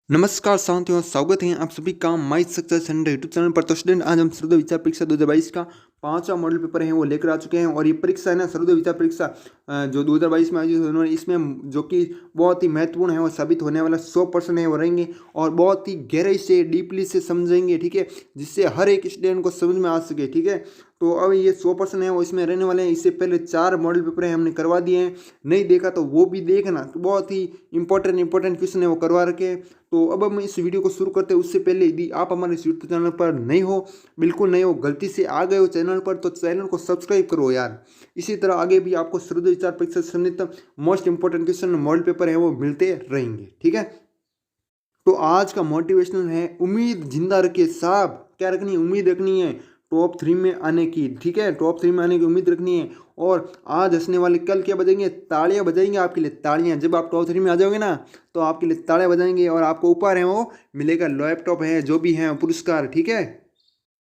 नमस्कार साथियों, स्वागत है आप सभी का my success centre YouTube channel पर। तो स्टूडेंट, आज हम सर्वोदय विचार परीक्षा 2022 का 5वां मॉडल पेपर है वो लेकर आ चुके हैं। और ये परीक्षा है ना, सर्वोदय विचार परीक्षा जो 2022 में आयोजित होने वाली, इसमें जो कि बहुत ही महत्वपूर्ण है वो साबित होने वाला 100% है वो रहेंगे और बहुत ही गहराई से डीपली से समझेंगे, ठीक है, जिससे हर एक स्टूडेंट को समझ में आ सके, ठीक है। तो अब ये 100% है वो इसमें रहने वाले हैं। इससे पहले 4 मॉडल पेपर है हमने करवा दिए हैं, नहीं देखा तो वो भी देखना, तो बहुत ही इंपॉर्टेंट क्वेश्चन है वो करवा रखे हैं। तो अब हम इस वीडियो को शुरू करते हैं उससे पहले यदि आप हमारे इस यूट्यूब चैनल पर नहीं हो, बिल्कुल नहीं हो, गलती से आ गए हो चैनल पर, तो चैनल को सब्सक्राइब करो यार। इसी तरह आगे भी आपको सर्वोदय विचार परीक्षा से संबंधित most important question model paper है वो मिलते रहेंगे, ठीक है। तो आज का मोटिवेशनल है, उम्मीद जिंदा रखिए साहब। क्या रखनी है? उम्मीद रखनी है टॉप 3 में आने की, ठीक है। टॉप 3 में आने की उम्मीद रखनी है। और आज हंसने वाले कल क्या बजेंगे? तालियां बजाएंगे आपके लिए, तालियां। जब आप टॉप 3 में आ जाओगे ना, तो आपके लिए तालियां बजाएंगे और आपको ऊपर है वो मिलेगा, लैपटॉप है, जो भी है पुरस्कार, ठीक है।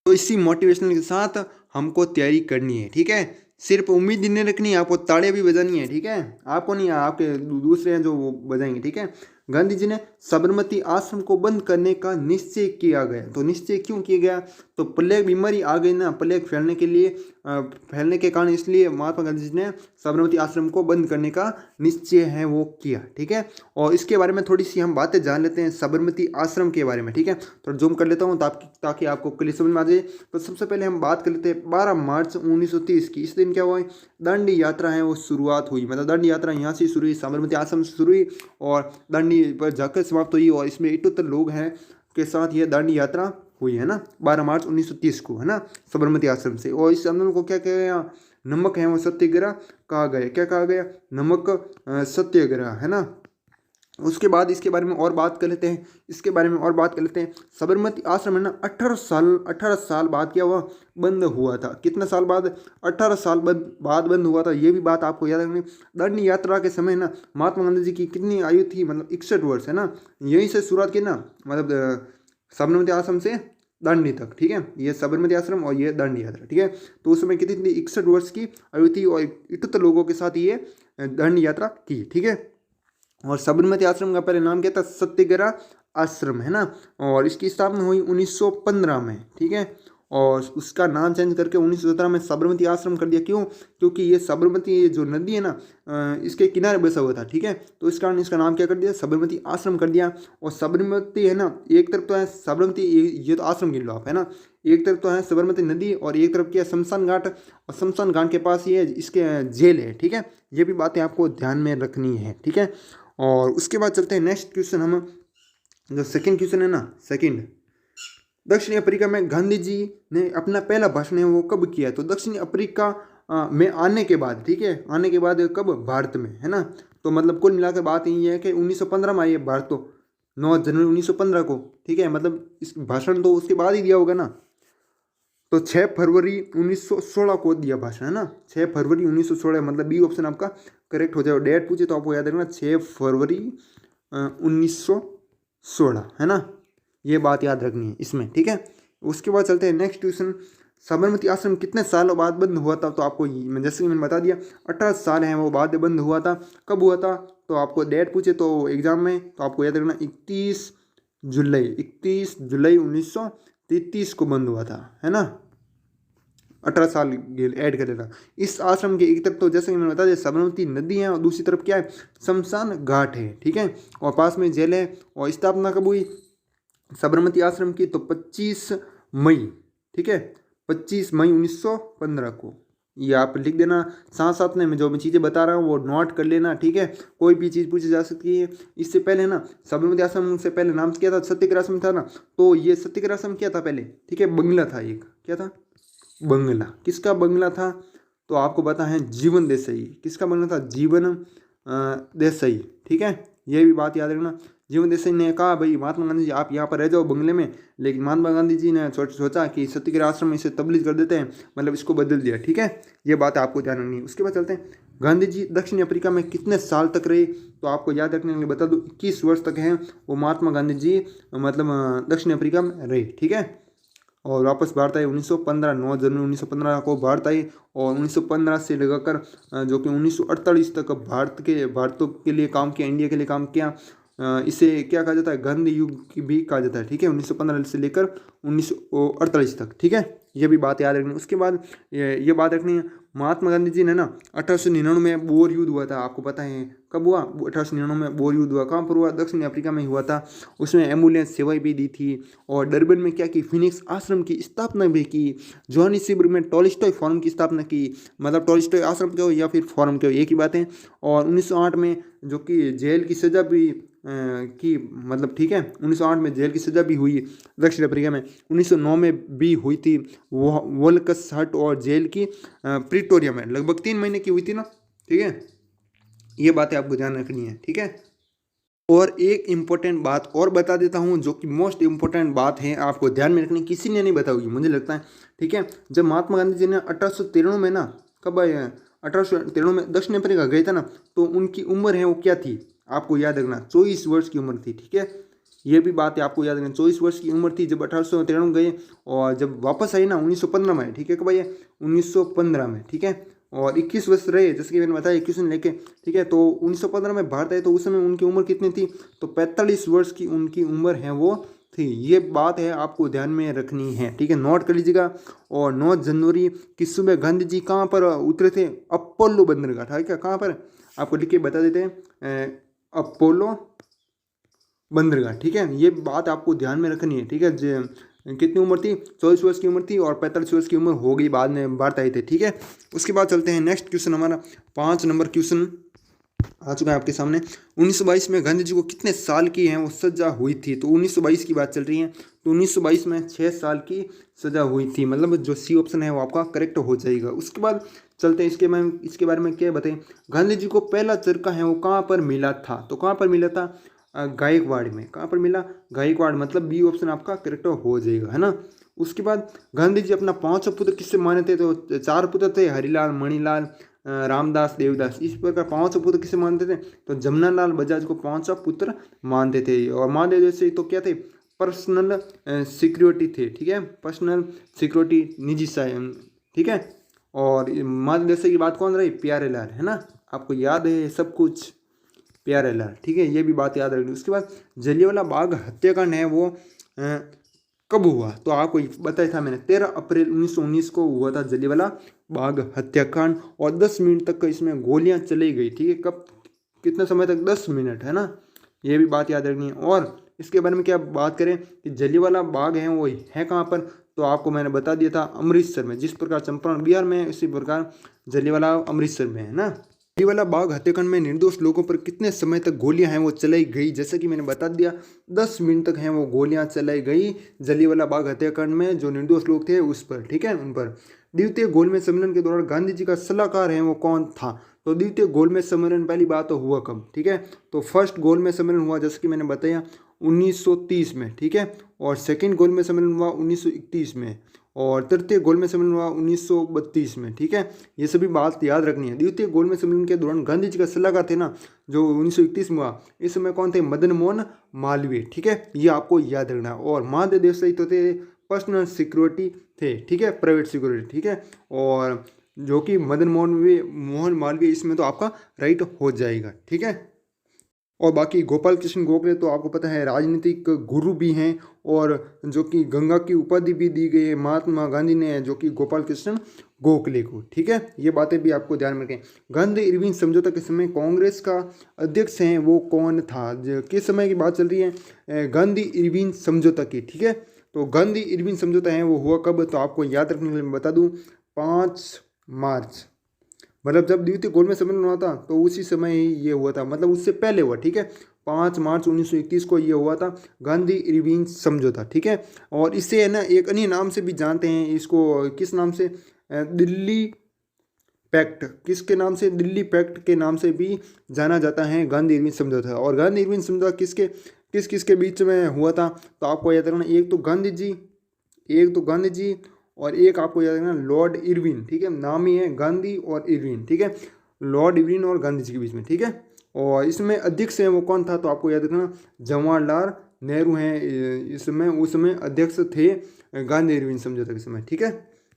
तो इसी मोटिवेशनल के साथ हमको तैयारी करनी है, ठीक है। सिर्फ उम्मीद ही नहीं रखनी है, आपको ताड़ियां भी बजानी है, ठीक है। आपको नहीं, आपके दूसरे हैं जो वो बजाएंगे, ठीक है। गांधी जी ने साबरमती आश्रम को बंद करने का निश्चय किया गया। तो निश्चय क्यों किया गया? तो प्लेग बीमारी आ गई ना, प्लेग फैलने के लिए, फैलने के कारण, इसलिए महात्मा गांधी जी ने साबरमती आश्रम को बंद करने का निश्चय है वो किया, ठीक है। और इसके बारे में थोड़ी सी हम बातें जान लेते हैं, साबरमती आश्रम के बारे में, ठीक है। थोड़ा जूम कर लेता हूँ ताकि आपको क्लियर समझ में आ जाए। तो सबसे पहले हम बात कर लेते हैं 12 मार्च 1930 की। इस दिन क्या हुआ है? दांडी यात्रा है वो शुरुआत हुई, मतलब दांडी यात्रा यहाँ से शुरू हुई, साबरमती आश्रम से शुरू हुई और दांडी पर जाकर समाप्त हुई। और इसमें 78 लोग हैं के साथ ये दांडी यात्रा हुई है ना, 12 मार्च 1930 को, है ना, साबरमती आश्रम से। और इस आंदोलन को क्या कहा गया? नमक है वो सत्याग्रह कहा गया। क्या कहा गया? नमक सत्याग्रह, है ना। उसके बाद इसके बारे में और बात कर लेते हैं, साबरमती आश्रम है ना, 18 साल बाद क्या हुआ? बंद हुआ था। कितना साल बाद? 18 साल बाद बंद हुआ था। ये भी बात आपको याद रखनी। दांडी यात्रा के समय ना, महात्मा गांधी जी की कितनी आयु थी? मतलब 61 वर्ष, है ना। यहीं से शुरुआत की ना, मतलब साबरमती आश्रम से दांडी तक, ठीक है। ये साबरमती आश्रम और ये दांडी यात्रा, ठीक है। तो उस समय कितनी थी? 61 वर्ष की आयु थी और 78 लोगों के साथ ये दांडी यात्रा की, ठीक है। और साबरमती आश्रम का पहले नाम क्या था? सत्याग्रह आश्रम, है ना। और इसकी स्थापना हुई 1915 में, ठीक है। और उसका नाम चेंज करके 1917 में साबरमती आश्रम कर दिया। क्यों? क्योंकि ये साबरमती जो नदी है ना, इसके किनारे बसा हुआ था, ठीक है। तो इस कारण इसका नाम क्या कर दिया? साबरमती आश्रम कर दिया। और साबरमती है ना, एक तरफ तो है साबरमती, ये तो आश्रम गिन लो आप, है ना। एक तरफ तो है साबरमती नदी और एक तरफ क्या? शमशान घाट। और शमशान घाट के पास ये इसके जेल है, ठीक है। ये भी बातें आपको ध्यान में रखनी है, ठीक है। और उसके बाद चलते हैं नेक्स्ट क्वेश्चन। हम जो सेकंड क्वेश्चन है ना, सेकंड, दक्षिण अफ्रीका में गांधी जी ने अपना पहला भाषण है वो कब किया? तो दक्षिण अफ्रीका में आने के बाद, ठीक है, आने के बाद कब? भारत में, है ना। तो मतलब कुल मिलाकर बात यही है कि 1915 में आई है भारत, तो 9 जनवरी 1915 को, ठीक है। मतलब इस भाषण तो उसके बाद ही दिया होगा ना। तो 6 फरवरी 1916 को दिया भाषण, है ना। 6 फरवरी 1916, मतलब बी ऑप्शन आपका करेक्ट हो जाएगा। डेट पूछे तो आपको याद रखना 6 फरवरी 1916, है ना। ये बात याद रखनी है इसमें, ठीक है। उसके बाद चलते हैं नेक्स्ट क्वेश्चन। साबरमती आश्रम कितने सालों बाद बंद हुआ था? तो आपको जैसे कि मैंने बता दिया, 18 साल है वो बाद बंद हुआ था। कब हुआ था? तो आपको डेट पूछे तो एग्जाम में, तो आपको याद रखना 31 जुलाई 1933 को बंद हुआ था, है ना। 18 साल ऐड कर लेना। इस आश्रम के एक तरफ तो जैसे कि मैंने बताया साबरमती नदी है और दूसरी तरफ क्या है? शमशान घाट है, ठीक है। और पास में जेल है। और स्थापना कब हुई साबरमती आश्रम की? तो 25 मई, ठीक है, 25 मई 1915 को। ये आप लिख देना, साथ साथ में मैं जो मैं चीज़ें बता रहा हूँ वो नोट कर लेना, ठीक है। कोई भी चीज़ पूछी जा सकती है। इससे पहले ना, साबरमती आश्रम से पहले नाम क्या था? सत्याग्रह आश्रम था ना। तो ये सत्याग्रह आश्रम क्या था पहले? ठीक है, बंगला था एक। क्या था? बंगला। किसका बंगला था? तो आपको पता है जीवन देसाई। किसका बंगला था? जीवन देसाई, ठीक है। ये भी बात याद रखना। जीवन देसाई ने कहा भाई महात्मा गांधी जी आप यहाँ पर रह जाओ बंगले में, लेकिन महात्मा गांधी जी ने सोचा कि सत्याग्रह आश्रम में इसे तब्दील कर देते हैं, मतलब इसको बदल दिया, ठीक है। ये बात आपको ध्यान रखनी है। उसके बाद चलते हैं, गांधी जी दक्षिण अफ्रीका में कितने साल तक रहे? तो आपको याद रखने के लिए बता दो, 21 वर्ष तक हैं वो महात्मा गांधी जी, मतलब दक्षिण अफ्रीका में रहे, ठीक है। और वापस भारत आए 1915, 9 जनवरी 1915 को भारत आए। और 1915 से लगाकर जो कि 1948 तक भारत के लिए काम किया, इंडिया के लिए काम किया। इसे क्या कहा जाता है, गांधी युग की भी कहा जाता है, ठीक है, 1915 से लेकर 1948 तक, ठीक है, ये भी बात याद रखनी है। उसके बाद ये बात रखनी है, महात्मा गांधी जी ने ना 1899 में बोर युद्ध हुआ था, आपको पता है कब हुआ, 1899 में बोर युद्ध हुआ, कहाँ पर हुआ, दक्षिण अफ्रीका में हुआ था। उसमें एम्बुलेंस सेवाएं भी दी थी, और डरबन में क्या की, फिनिक्स आश्रम की स्थापना भी की, जोहानिसबर्ग में टॉलस्टॉय फॉरम की स्थापना की, मतलब टॉलस्टॉय आश्रम के हो या फिर फॉरम के हो, एक ही बात है। और 1908 में जो कि जेल की सज़ा भी की, मतलब ठीक है, 1908 में जेल की सज़ा भी हुई दक्षिण अफ्रीका में, 1909 में भी हुई थी वो वोल्कस हट, और जेल की प्रिटोरिया में लगभग 3 महीने की हुई थी ना, ठीक है, ये बातें आपको ध्यान रखनी है, ठीक है। और एक इम्पोर्टेंट बात और बता देता हूँ, जो कि मोस्ट इम्पोर्टेंट बात है, आपको ध्यान में रखनी, किसी ने नहीं बताई होगी मुझे लगता है, ठीक है। जब महात्मा गांधी जी ने 1893 में ना, कब आए, 1893 में दक्षिण अफ्रीका गए थे ना, तो उनकी उम्र है वो क्या थी, आपको याद रखना, 24 वर्ष की उम्र थी, ठीक है, ये भी बात है आपको याद रखना, 24 वर्ष की उम्र थी जब 1893 गए, और जब वापस आई ना 1915 में, ठीक है, कब आइए, 1915 में, ठीक है, और 21 वर्ष रहे, जैसे कि मैंने बताया 21 में लेके, ठीक है। तो 1915 में भारत आए, तो उस समय उनकी उम्र कितनी थी, तो 45 वर्ष की उनकी उम्र है वो थी, ये बात है आपको ध्यान में रखनी है, ठीक है, नोट कर लीजिएगा। और 9 जनवरी की सुबह गांधी जी कहाँ पर उतरे थे, अपोलो बंदरगाह, ठीक है, कहाँ पर, आपको लिख के बता देते हैं, अपोलो बंदरगाह, ठीक है, ये बात आपको ध्यान में रखनी है, ठीक है। कितनी उम्र थी, 24 वर्ष की उम्र थी, और 45 वर्ष की उम्र हो गई बाद में भारत आए थे, ठीक है। उसके बाद चलते हैं नेक्स्ट क्वेश्चन, हमारा 5 नंबर क्वेश्चन आ चुका है आपके सामने। 1922 में गांधी जी को कितने साल की है वो सजा हुई थी, तो 1922 की बात चल रही है, तो 1922 में 6 साल की सजा हुई थी, मतलब जो सी ऑप्शन है वो आपका करेक्ट हो जाएगा। उसके बाद चलते हैं इसके बारे में क्या बताएं, गांधी जी को पहला चरखा है वो कहाँ पर मिला था, तो कहाँ पर मिला था, गायकवाड़ में, कहाँ पर मिला, गायकवाड़, मतलब बी ऑप्शन आपका करेक्ट हो जाएगा, है ना। उसके बाद गांधी जी अपना 5 पुत्र किससे माने थे, तो 4 पुत्र थे, हरिलाल, मणिलाल, रामदास, देवदास, इस प्रकार 5 पुत्र किसे मानते थे, तो जमनालाल बजाज को 5 पुत्र मानते थे। और महादेव जैसे तो क्या थे, पर्सनल सिक्योरिटी थे, ठीक है, पर्सनल सिक्योरिटी, निजी सायन, ठीक है। और महादेव जैसे की बात कौन रही, प्यारेलाल, है ना, आपको याद है सब कुछ, प्यारेलाल, ठीक है, ये भी बात याद रखनी। उसके बाद जलियांवाला बाग हत्याकांड है वो कब हुआ, तो आपको बताया था मैंने, 13 अप्रैल 1919 को हुआ था जलियांवाला बाग हत्याकांड, और 10 मिनट तक इसमें गोलियां चली गई, ठीक है, कब, कितने समय तक, 10 मिनट, है ना, ये भी बात याद रखनी है। और इसके बारे में क्या बात करें कि जलियांवाला बाग है वो है कहाँ पर, तो आपको मैंने बता दिया था अमृतसर में, जिस प्रकार चंपारण बिहार में इसी प्रकार जलियांवाला अमृतसर में, है ना। जलियांवाला बाग हत्याकांड में निर्दोष लोगों पर कितने समय तक गोलियां हैं वो चलाई गई, जैसे कि मैंने बता दिया 10 मिनट तक हैं वो गोलियां चलाई गई जलियांवाला बाग हत्याकांड में, जो निर्दोष लोग थे उस पर, ठीक है, उन पर। द्वितीय गोलमेज सम्मेलन के दौरान गांधी जी का सलाहकार है वो कौन था, तो द्वितीय गोलमेज सम्मेलन पहली बात तो हुआ कब, ठीक है, तो फर्स्ट गोलमेज सम्मेलन हुआ जैसे कि मैंने बताया 1930 में, ठीक है, और सेकेंड गोलमेज सम्मेलन हुआ 1931 में, और तृतीय गोलमेज सम्मेलन हुआ 1932 में, ठीक है, ये सभी बात याद रखनी है। द्वितीय गोलमेज सम्मेलन के दौरान गांधी जी का सलाहकार थे ना, जो 1931 में हुआ, इस समय कौन थे, मदन मोहन मालवीय, ठीक है, ये आपको याद रखना। और महादेव देसाई तो थे, पर्सनल सिक्योरिटी थे, ठीक है, प्राइवेट सिक्योरिटी, ठीक है, और जो कि मदन मोहन मालवीय, इसमें तो आपका राइट हो जाएगा, ठीक है। और बाकी गोपाल कृष्ण गोखले तो आपको पता है राजनीतिक गुरु भी हैं, और जो कि गंगा की उपाधि भी दी गई है महात्मा गांधी ने, जो कि गोपाल कृष्ण गोखले को, ठीक है, ये बातें भी आपको ध्यान में रखें। गांधी इरविन समझौता के समय कांग्रेस का अध्यक्ष हैं वो कौन था, किस समय की बात चल रही है, गांधी इरविन समझौता की, ठीक है, तो गांधी इरविन समझौता है वो हुआ कब, तो आपको याद रखने के लिए मैं बता दूँ 5 मार्च, मतलब जब द्वितीय गोलमेज सम्मेलन हुआ था तो उसी समय ही ये हुआ था, मतलब उससे पहले हुआ, ठीक है, 5 मार्च 1931 को ये हुआ था गांधी इरविन समझौता, ठीक है। और इससे है ना एक अन्य नाम से भी जानते हैं इसको, किस नाम से, दिल्ली पैक्ट, किसके नाम से, दिल्ली पैक्ट के नाम से भी जाना जाता है गांधी इरविन समझौता। और गांधी इरविन समझौता किसके बीच में हुआ था, तो आपको याद रखना, एक तो गांधी जी और एक आपको याद रखना लॉर्ड इरविन, ठीक है, नाम ही है गांधी और इरविन, ठीक है, लॉर्ड इरविन और गांधी जी के बीच में, ठीक है। और इसमें अध्यक्ष है वो कौन था, तो आपको याद रखना जवाहरलाल नेहरू हैं, इसमें उस समय अध्यक्ष थे गांधी इरविन समझौता के समय, ठीक है।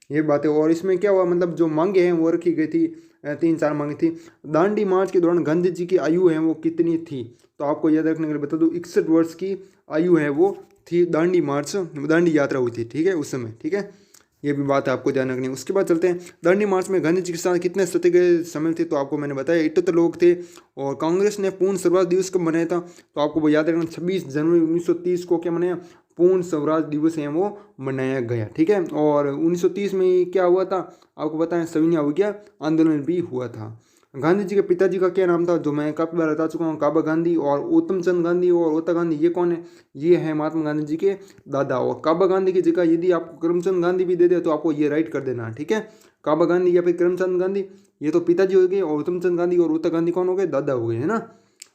ये बात है। और इसमें क्या हुआ, मतलब जो मांगे हैं वो रखी गई थी, 3-4 मांगे थी। दांडी मार्च के दौरान गांधी जी की आयु है वो कितनी थी, तो आपको याद रखने के लिए बता दूं 61 वर्ष की आयु है वो थी। दांडी यात्रा हुई थी, ठीक है, उस समय, ठीक है, ये भी बात है आपको ध्यान रखनी है। उसके बाद चलते हैं, दांडी मार्च में गांधी जी के साथ कितने सत्याग्रही शामिल थे, तो आपको मैंने बताया 78 लोग थे। और कांग्रेस ने पूर्ण स्वराज दिवस कब मनाया था, तो आपको वो याद रखना 26 जनवरी 1930 को क्या मनाया, पूर्ण स्वराज दिवस है वो मनाया गया, ठीक है। और 1930 में क्या हुआ था, आपको पता है सविनय अवज्ञा आंदोलन भी हुआ था। गांधी जी के पिताजी का क्या नाम था, जो मैं काफ़ी बार बता चुका हूँ, काबा गांधी। और उत्तम चंद गांधी और ओता गांधी, ये कौन है, ये है महात्मा गांधी जी के दादा। और काबा गांधी की जगह यदि आपको करमचंद गांधी भी दे दे तो आपको ये राइट कर देना, ठीक है। काबा गांधी या फिर करमचंद गांधी, ये तो पिताजी हो गए, और उत्तम चंद गांधी और ओता गांधी कौन हो गए, दादा हो गए, है ना।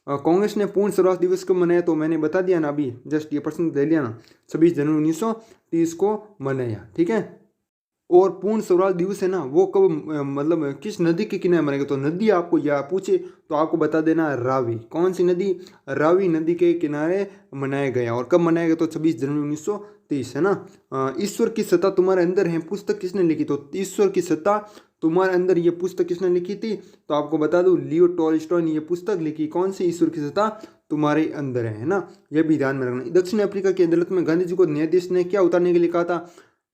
कांग्रेस ने पूर्ण स्वराज दिवस कब मनाया, तो मैंने बता दिया ना अभी, जस्ट ये प्रश्न दे लिया ना, 26 जनवरी 1930 को मनाया, ठीक है। और पूर्ण स्वराज दिवस है ना वो कब, मतलब किस नदी के किनारे मनाएगा, तो नदी आपको या पूछे तो आपको बता देना रावी। कौन सी नदी, रावी नदी के किनारे मनाया गया। और कब मनाया गया, तो 26 जनवरी 1930, है ना। ईश्वर की सत्ता तुम्हारे अंदर है पुस्तक किसने लिखी, तो ईश्वर की सत्ता तुम्हारे अंदर ये पुस्तक किसने लिखी थी, तो आपको बता दूं लियो टॉल्स्टॉय ने ये पुस्तक लिखी। कौन सी, ईश्वर की सत्ता तुम्हारे अंदर है ना, यह भी ध्यान में रखना। दक्षिण अफ्रीका की अदालत में गांधी जी को न्यायाधीश ने क्या उतारने के लिए कहा था,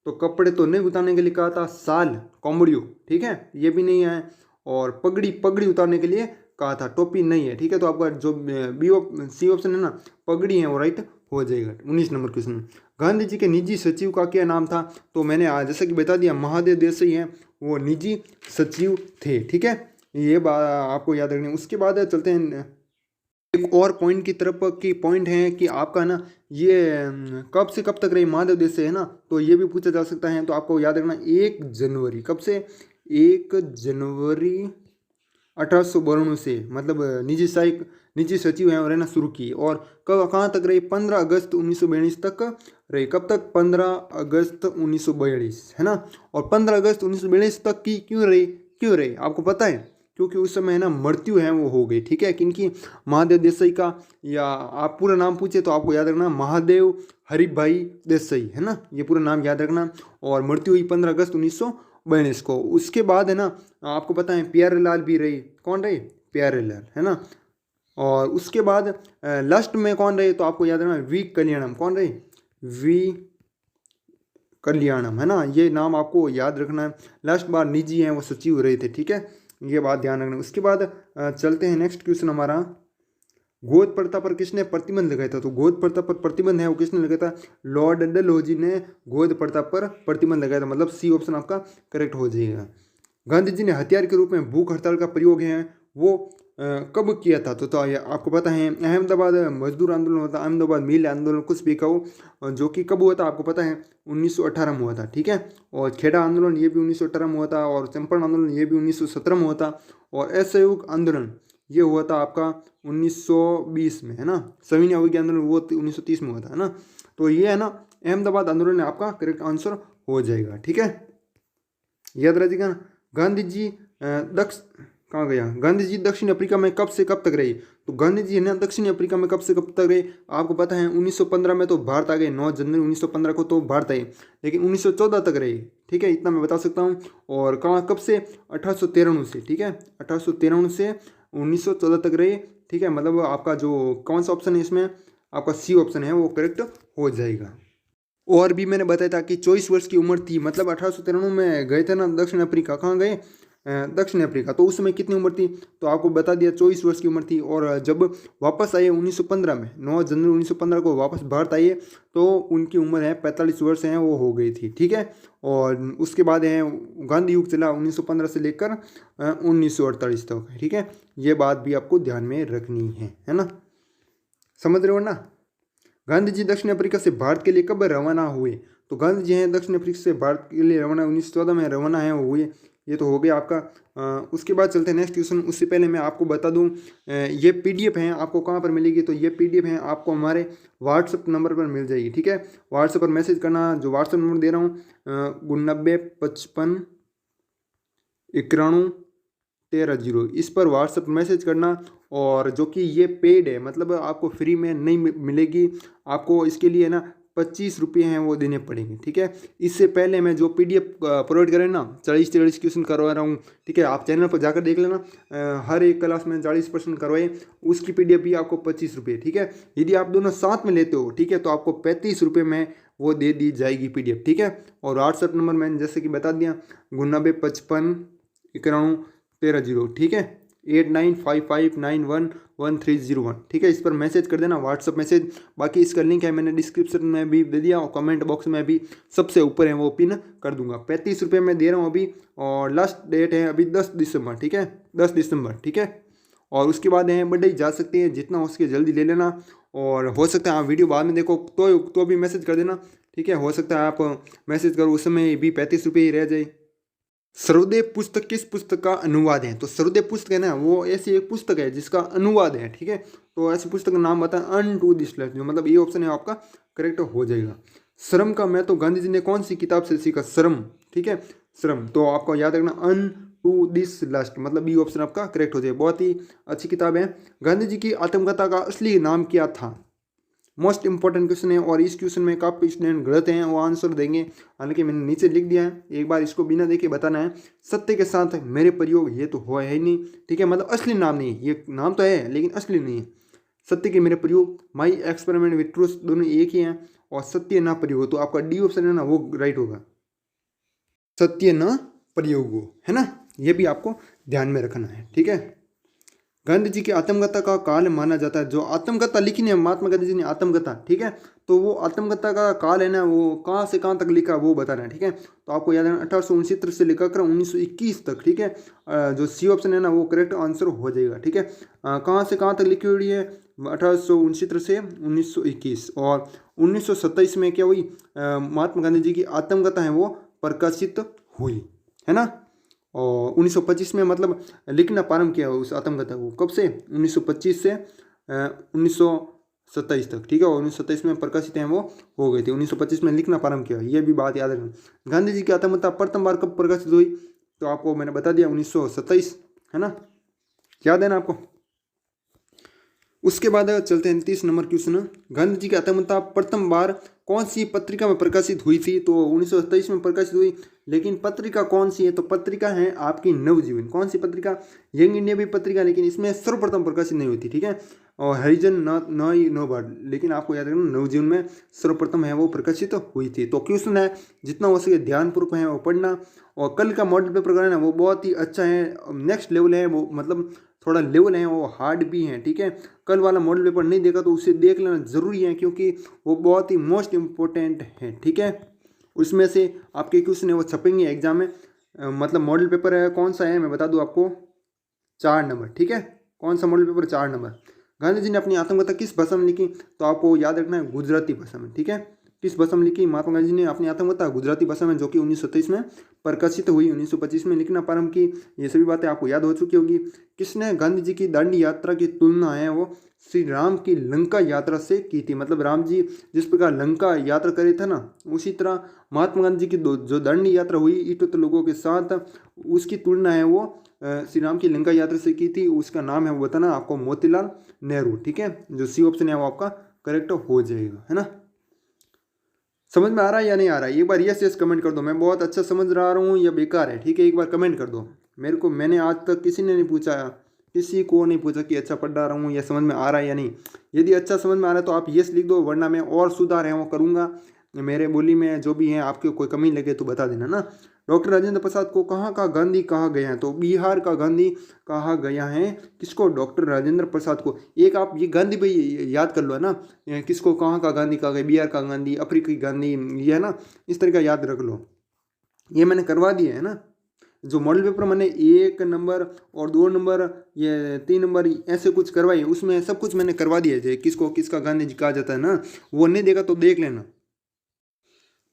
तो कपड़े तो नहीं उतारने के लिए कहा था, साल कोमड़ियो, ठीक है, ये भी नहीं है। और पगड़ी उतारने के लिए कहा था, टोपी नहीं है, ठीक है। तो आपका जो सी ऑप्शन है ना, पगड़ी है वो राइट हो जाएगा। 19 नंबर क्वेश्चन, गांधी जी के निजी सचिव का क्या नाम था, तो मैंने आज जैसा कि बता दिया, महादेव देसाई हैं वो निजी सचिव थे, ठीक है, ये बात आपको याद रखनी है। उसके बाद चलते हैं एक और पॉइंट की तरफ, की पॉइंट है कि आपका ना ये कब से कब तक रही महादेव देसाई, है ना, तो ये भी पूछा जा सकता है। तो आपको याद रखना 1 जनवरी, कब से, 1 जनवरी 1892 से, मतलब निजी सचिव हैं और रहना शुरू की। और कब, कहाँ तक रही, 15 अगस्त 1942 तक रही। कब तक, 15 अगस्त 1942, है ना। और 15 अगस्त 1942 तक की क्यों रही आपको पता है, क्योंकि उस समय है ना मृत्यु है वो हो गई, ठीक है, किनकी, महादेव देसाई का। या आप पूरा नाम पूछे तो आपको याद रखना महादेव हरिभाई देसाई, है ना, ये पूरा नाम याद रखना। और मृत्यु हुई 15 अगस्त 1942 को। उसके बाद है ना आपको पता है प्यारे लाल भी रही, कौन रही, प्यारे लाल, है ना। और उसके बाद लास्ट में कौन रहे, तो आपको याद रखना वी कल्याणम, कौन रहे, वी कल्याणम, है ना, ये नाम आपको याद रखना है। लास्ट बार निजी हैं वो सचिव रहे थे, ठीक है, ये बात ध्यान रखना। उसके बाद चलते हैं नेक्स्ट क्वेश्चन हमारा, गोद प्रथा पर किसने प्रतिबंध लगाया था, तो गोद प्रथा पर प्रतिबंध है वो किसने लगाया था, लॉर्ड डलहौजी ने गोद प्रथा पर प्रतिबंध लगाया था, मतलब सी ऑप्शन आपका करेक्ट हो जाएगा। गांधी जी ने हथियार के रूप में भूख हड़ताल का प्रयोग है वो कब किया था, तो आपको पता है अहमदाबाद मजदूर आंदोलन हुआ था, अहमदाबाद मिल आंदोलन, कुछ भी कहो, जो कि कब हुआ था आपको पता है 1918 में हुआ था, ठीक है। और खेड़ा आंदोलन ये भी 1918 में हुआ था। और चंपारण आंदोलन ये भी 1917 में हुआ था। और असहयोग आंदोलन ये हुआ था आपका 1920 में, है ना। सविनय अवज्ञा आंदोलन वो 1930 में हुआ था, है ना। तो ये है ना अहमदाबाद आंदोलन आपका करेक्ट आंसर हो जाएगा, ठीक है, याद रखिएगा ना। गांधी जी कहाँ गया, गांधी जी दक्षिण अफ्रीका में कब से कब तक रहे, तो गांधी जी है ना दक्षिण अफ्रीका में कब से कब तक रहे, आपको पता है 1915 में तो भारत आ गए, 9 जनवरी 1915 को तो भारत आए, लेकिन 1914 तक रहे, ठीक है, इतना मैं बता सकता हूँ। और कहाँ कब से, 1893 से, ठीक है, 1893 से 1914 तक रहे, ठीक है, मतलब आपका जो कौन सा ऑप्शन है इसमें, आपका सी ऑप्शन है वो करेक्ट हो जाएगा। और भी मैंने बताया था कि 24 वर्ष की उम्र थी, मतलब 1893 में गए थे ना दक्षिण अफ्रीका, कहाँ गए, दक्षिण अफ्रीका, तो उस समय कितनी उम्र थी, तो आपको बता दिया 24 वर्ष की उम्र थी। और जब वापस आए 1915 में, 9 जनवरी 1915 को वापस भारत आए, तो उनकी उम्र है 45 वर्ष है वो हो गई थी, ठीक है। और उसके बाद है गांधी युग चला 1915 से लेकर 1948 तक, ठीक है, ये बात भी आपको ध्यान में रखनी है ना, समझ रहे हो ना। गांधी जी दक्षिण अफ्रीका से भारत के लिए कब रवाना हुए, तो गांधी जी हैं दक्षिण अफ्रीका से भारत के लिए रवाना 1914 में रवाना है वो हुए, ये तो हो गया आपका। उसके बाद चलते हैं नेक्स्ट क्वेश्चन। उससे पहले मैं आपको बता दूं ये पीडीएफ है आपको कहाँ पर मिलेगी, तो ये पीडीएफ है आपको हमारे व्हाट्सअप नंबर पर मिल जाएगी, ठीक है। व्हाट्सअप पर मैसेज करना, जो व्हाट्सअप नंबर दे रहा हूँ 99559113 इस पर व्हाट्सअप मैसेज करना। और जो कि ये पेड है, मतलब आपको फ्री में नहीं मिलेगी, आपको इसके लिए ना ₹25 हैं वो देने पड़ेंगे। ठीक है, इससे पहले मैं जो PDF प्रोवाइड करें ना 40 क्वेश्चन करवा रहा हूँ। ठीक है, आप चैनल पर जाकर देख लेना, हर एक क्लास में 40% करवाए, उसकी PDF भी आपको ₹25। ठीक है, यदि आप दोनों साथ में लेते हो, ठीक है, तो आपको ₹35 में वो दे दी जाएगी PDF। ठीक है, और व्हाट्सएप नंबर मैंने जैसे कि बता दिया 99559113 ठीक है, 8955911301। ठीक है, इस पर मैसेज कर देना, व्हाट्सअप मैसेज। बाकी इसका लिंक है मैंने डिस्क्रिप्शन में भी दे दिया और कमेंट बॉक्स में भी सबसे ऊपर है वो पिन कर दूंगा। ₹35 में दे रहा हूँ अभी, और लास्ट डेट है अभी 10 दिसंबर। ठीक है, 10 दिसंबर। ठीक है, और उसके बाद है बर्थडे जा सकते हैं, जितना हो सके जल्दी ले लेना, और हो सकता है आप वीडियो बाद में देखो तो भी मैसेज कर देना। ठीक है, हो सकता है आप मैसेज करो उस समय भी ₹35 ही रह जाए। सर्वोदय पुस्तक किस पुस्तक का अनुवाद है? तो सर्वोदय पुस्तक है ना, वो ऐसी एक पुस्तक है जिसका अनुवाद है। ठीक है, तो ऐसी पुस्तक का नाम बता, अन टू दिस लाइफ, जो मतलब ये ऑप्शन है आपका करेक्ट हो जाएगा। श्रम का महत्व गांधी जी ने कौन सी किताब से सीखा? श्रम। ठीक है, श्रम, तो आपको याद रखना अन टू दिस लास्ट, मतलब ये ऑप्शन आपका करेक्ट हो जाए। बहुत ही अच्छी किताब है। गांधी जी की आत्मकथा का असली नाम क्या था? मोस्ट इंपॉर्टेंट क्वेश्चन है, और इस क्वेश्चन में काफ़ी स्टूडेंट गलत हैं, वो आंसर देंगे, हालांकि मैंने नीचे लिख दिया है, एक बार इसको बिना देखे बताना है। सत्य के साथ मेरे प्रयोग, ये तो हुआ है ही नहीं। ठीक है, मतलब असली नाम नहीं है, ये नाम तो है लेकिन असली नहीं है। सत्य के मेरे प्रयोग, माई एक्सपेरिमेंट विथ ट्रूथ, दोनों एक ही हैं, और सत्य ना प्रयोग, तो आपका डी ऑप्शन है ना वो राइट होगा, सत्य न प्रयोग हो, है ना, ये भी आपको ध्यान में रखना है। ठीक है, गांधी जी की आत्मकथा का काल माना जाता है, जो आत्मकथा लिखी है महात्मा गांधी जी ने आत्मकथा, ठीक है, तो वो आत्मकथा का काल है ना, वो कहाँ से कहाँ तक लिखा वो बताना है। ठीक है, तो आपको याद है 1869 से लेकर 1921 तक। ठीक है, जो सी ऑप्शन है ना वो करेक्ट आंसर हो जाएगा। ठीक है, कहाँ से कहाँ तक लिखी हुई है? 1869 से 1921, और 1927 में क्या हुई? महात्मा गांधी जी की आत्मकथा है वो प्रकाशित हुई, है ना। और 1925 में मतलब लिखना प्रारंभ किया उस आत्मकथा को, कब से? 1925 से 1927 तक। ठीक है, और 1927 में प्रकाशित हैं वो हो गई थी, 1925 में लिखना प्रारंभ किया, ये भी बात याद रखना। गांधी जी की आत्मकथा प्रथम बार कब प्रकाशित हुई? तो आपको मैंने बता दिया 1927, है ना, याद है ना आपको। उसके बाद चलते हैं 30 नंबर क्वेश्चन। गांधी जी की आत्मकथा प्रथम बार कौन सी पत्रिका में प्रकाशित हुई थी? तो 1927 में प्रकाशित हुई, लेकिन पत्रिका कौन सी है? तो पत्रिका है आपकी नवजीवन। कौन सी पत्रिका? यंग इंडिया भी पत्रिका, लेकिन इसमें सर्वप्रथम प्रकाशित नहीं हुई थी। ठीक है, और हरिजन नो बर्ड, लेकिन आपको याद रखना नवजीवन में सर्वप्रथम है वो प्रकाशित हुई थी। तो क्वेश्चन है जितना हो सके ध्यानपूर्वक है वो पढ़ना, और कल का मॉडल पेपर करना वो बहुत ही अच्छा है, नेक्स्ट लेवल है वो, मतलब थोड़ा लेवल है वो, हार्ड भी है। ठीक है, कल वाला मॉडल पेपर नहीं देखा तो उसे देख लेना ज़रूरी है, क्योंकि वो बहुत ही मोस्ट इम्पोर्टेंट है। ठीक है, उसमें से आपके क्वेश्चन है वो छपेंगे एग्जाम में। मतलब मॉडल पेपर है कौन सा है मैं बता दूं आपको, 4 नंबर। ठीक है, कौन सा model paper? 4 number. Gandhi ji ने अपनी आत्मकथा किस भाषा में लिखी? तो आपको याद रखना है गुजराती भाषा में। ठीक है, किस भाषा में लिखी महात्मा गांधी जी ने अपनी आत्मकथा? गुजराती भाषा में, जो कि 1927 में प्रकाशित हुई, 1925 में लिखना प्रारंभ की। ये सभी बातें आपको याद हो चुकी होगी। किसने गांधी जी की दांडी यात्रा की तुलना है वो श्री राम की लंका यात्रा से की थी? मतलब राम जी जिस प्रकार लंका यात्रा करे थे ना, उसी तरह महात्मा गांधी जी की जो दांडी यात्रा हुई 78 लोगों के साथ, उसकी तुलना है वो श्री राम की लंका यात्रा से की थी। उसका नाम है वो बताना आपको, मोतीलाल नेहरू। ठीक है, जो सी ऑप्शन है वो आपका करेक्ट हो जाएगा, है ना। समझ में आ रहा है या नहीं आ रहा है? एक बार यस यस कमेंट कर दो, मैं बहुत अच्छा समझ रहा हूँ या बेकार है। ठीक है, एक बार कमेंट कर दो मेरे को। मैंने आज तक किसी ने नहीं पूछा, किसी को नहीं पूछा कि अच्छा पढ़ रहा हूँ या समझ में आ रहा है या नहीं। यदि अच्छा समझ में आ रहा है तो आप यस लिख दो, वरना मैं और सुधार है वो करूँगा। मेरे बोली में जो भी है आपको कोई कमी लगे तो बता देना ना। डॉक्टर राजेंद्र प्रसाद को कहाँ का गांधी कहा गया है? तो बिहार का गांधी कहा गया है। किसको? डॉक्टर राजेंद्र प्रसाद को। एक आप ये गांधी भाई याद कर लो, है ना, किसको कहाँ का गांधी कहा गया? बिहार का गांधी, अफ्रीकी गांधी, ये है ना, इस तरह का याद रख लो। ये मैंने करवा दिया है ना, जो मॉडल पेपर मैंने 1 नंबर और 2 नंबर, ये 3 नंबर ऐसे कुछ करवाई, उसमें सब कुछ मैंने करवा दिया है। किसको किसका गांधी जी कहा जाता है ना, वो नहीं देखा तो देख लेना।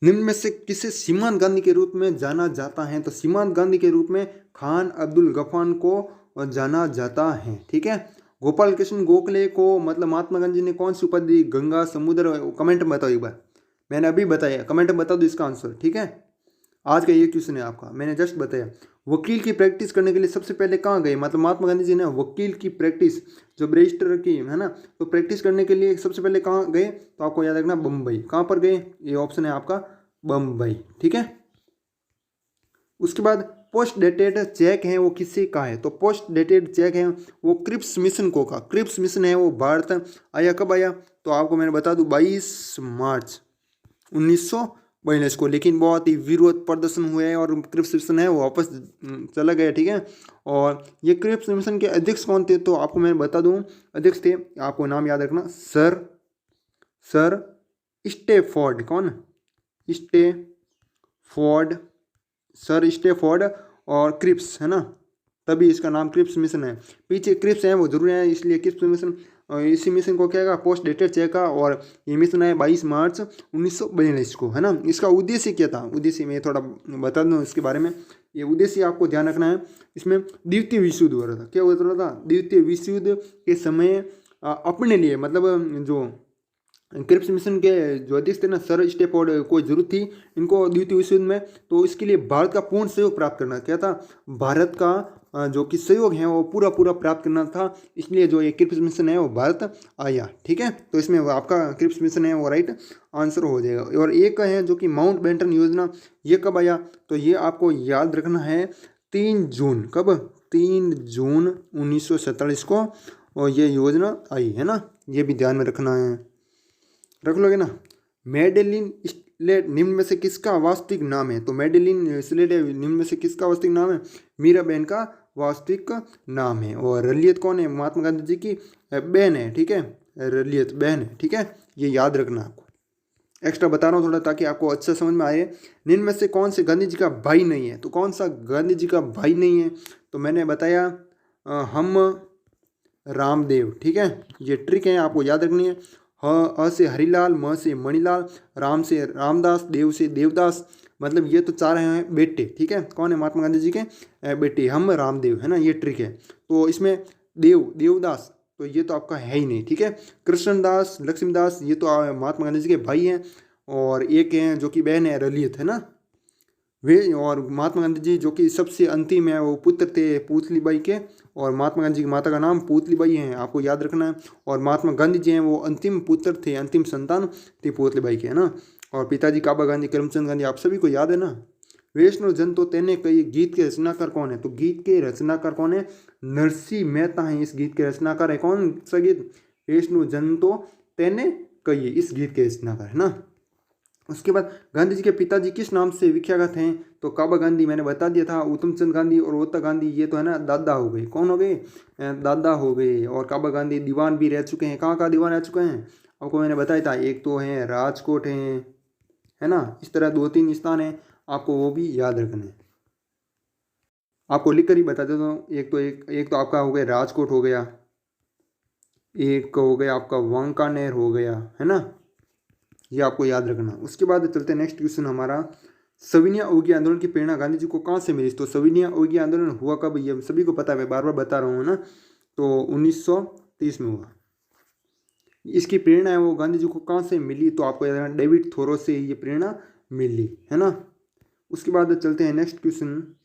निम्न में से किसे सीमांत गांधी के रूप में जाना जाता है? तो सीमांत गांधी के रूप में खान अब्दुल गफार को जाना जाता है। ठीक है, गोपाल कृष्ण गोखले को मतलब महात्मा गांधी ने कौन सी उपाधि दी? गंगा समुद्र। कमेंट में बताओ एक बार, मैंने अभी बताया, कमेंट में बता दो इसका आंसर। ठीक है, आज का ये क्वेश्चन है आपका, मैंने जस्ट बताया। वकील की प्रैक्टिस करने के लिए सबसे पहले कहाँ गए, मतलब महात्मा गांधी जी ने वकील की प्रैक्टिस जो बैरिस्टर की है ना, तो प्रैक्टिस करने के लिए सबसे पहले कहाँ गए, तो आपको याद रखना बम्बई। कहाँ पर गए, ये ऑप्शन है आपका बम्बई, ठीक है। उसके बाद पोस्ट डेटेड चेक है वो किससे का है, तो पोस्ट डेटेड चेक है वो क्रिप्स मिशन को का। क्रिप्स मिशन है वो भारत आया, कब आया, तो आपको मैंने बता दूं 22 मार्च 1942 को। लेकिन बहुत ही विरोध प्रदर्शन हुए हैं और क्रिप्स मिशन है वो वापस चला गया, ठीक है। और ये क्रिप्स मिशन के अध्यक्ष कौन थे, तो आपको मैं बता दूं अध्यक्ष थे, आपको नाम याद रखना, सर स्टेफोर्ड। कौन, स्टेफोर्ड, सर स्टेफोर्ड और क्रिप्स, है ना, तभी इसका नाम क्रिप्स मिशन है। पीछे क्रिप्स है वो जरूरी है, इसलिए क्रिप्स मिशन। इसी मिशन को क्या है, पोस्ट डेटेड चेक का, और ये मिशन है 22 मार्च 1942 को, है ना। इसका उद्देश्य क्या था, उद्देश्य मैं थोड़ा बता दूँ इसके बारे में। ये उद्देश्य आपको ध्यान रखना है, इसमें द्वितीय विश्व युद्ध हो रहा था। क्या हो रहा था, द्वितीय विश्व युद्ध के समय अपने लिए, मतलब जो क्रिप्स मिशन के जो अध्यक्ष थे ना सर स्टेफोर्ड को जरूरत थी इनको द्वितीय विश्व युद्ध में, तो इसके लिए भारत का पूर्ण सहयोग प्राप्त करना क्या था, भारत का जो कि सहयोग है वो पूरा पूरा प्राप्त करना था। इसलिए जो ये क्रिप्स मिशन है वो भारत आया, ठीक है। तो इसमें आपका क्रिप्स मिशन है वो राइट आंसर हो जाएगा। और एक है जो कि माउंट बेंटन योजना, ये कब आया, तो ये आपको याद रखना है 3 जून, कब, 3 जून 1947 को, और ये योजना आई, है ना, ये भी ध्यान में रखना है, रख लोगे ना। मेडेलिन स्लेट निम्न में से किसका वास्तविक नाम है, तो मेडेलिन स्लेट निम्न में से किसका वास्तविक नाम है, मीराबेन का वास्तविक नाम है। और रलियत कौन है, महात्मा गांधी जी की बहन है, ठीक है, रलियत बहन है, ठीक है, ये याद रखना। आपको एक्स्ट्रा बता रहा हूँ थोड़ा ताकि आपको अच्छा समझ में आए। निम्न में से कौन से गांधी जी का भाई नहीं है, तो कौन सा गांधी जी का भाई नहीं है, तो मैंने बताया हम रामदेव, ठीक है। ये ट्रिक है आपको याद रखनी है। अ से हरिलाल, म से मणिलाल, राम से रामदास, देव से देवदास, मतलब ये तो चार हैं बेटे, ठीक है। कौन है, महात्मा गांधी जी के बेटे, हम रामदेव, है ना, ये ट्रिक है। तो इसमें देवदास तो ये तो आपका है ही नहीं, ठीक है। कृष्णदास, लक्ष्मीदास, ये तो महात्मा गांधी जी के भाई हैं। और एक हैं जो कि बहन है रलियत, है ना, वे। और महात्मा गांधी जी जो कि सबसे अंतिम है वो पुत्र थे पुतलीबाई के, और महात्मा गांधी की माता का नाम पुतलीबाई है, आपको याद रखना है। और महात्मा गांधी जी हैं वो अंतिम पुत्र थे, अंतिम संतान थे पुतलीबाई के, है ना। और पिताजी काबा गांधी, करमचंद गांधी, आप सभी को याद है ना। वैष्णव जन तो तेने कई, गीत के रचनाकार कौन है, तो गीत के रचनाकार कौन है, नरसिंह मेहता है इस गीत के रचनाकार है। कौन सा गीत, वैष्णव जन तो तेने कई, इस गीत के रचनाकार, है ना। उसके बाद गांधी जी के पिताजी किस नाम से विख्यात हैं, तो काबा गांधी मैंने बता दिया था। उत्तमचंद गांधी और ओता गांधी ये तो है ना दादा हो गए, कौन हो गए, दादा हो गए। और काबा गांधी दीवान भी रह चुके हैं, कहाँ कहाँ दीवान रह चुके हैं, आपको मैंने बताया था, एक तो है राजकोट है ना। इस तरह 2-3 स्थान है, आपको वो भी याद रखने हैं। आपको लिख कर ही बता देता हूँ। एक तो आपका हो गया राजकोट हो गया, एक हो गया आपका वांकानेर हो गया, है ना, ये आपको याद रखना। उसके बाद चलते हैं नेक्स्ट क्वेश्चन हमारा, सविनिया अवज्ञा आंदोलन की प्रेरणा गांधी जी को कहाँ से मिली, तो सविनिया अवज्ञा आंदोलन हुआ कब, ये सभी को पता है, मैं बार बार बता रहा हूँ ना, तो 1930 में हुआ। इसकी प्रेरणा है वो गांधी जी को कहाँ से मिली, तो आपको याद रखना डेविड थोरो से ये प्रेरणा मिली, है ना। उसके बाद चलते हैं नेक्स्ट क्वेश्चन,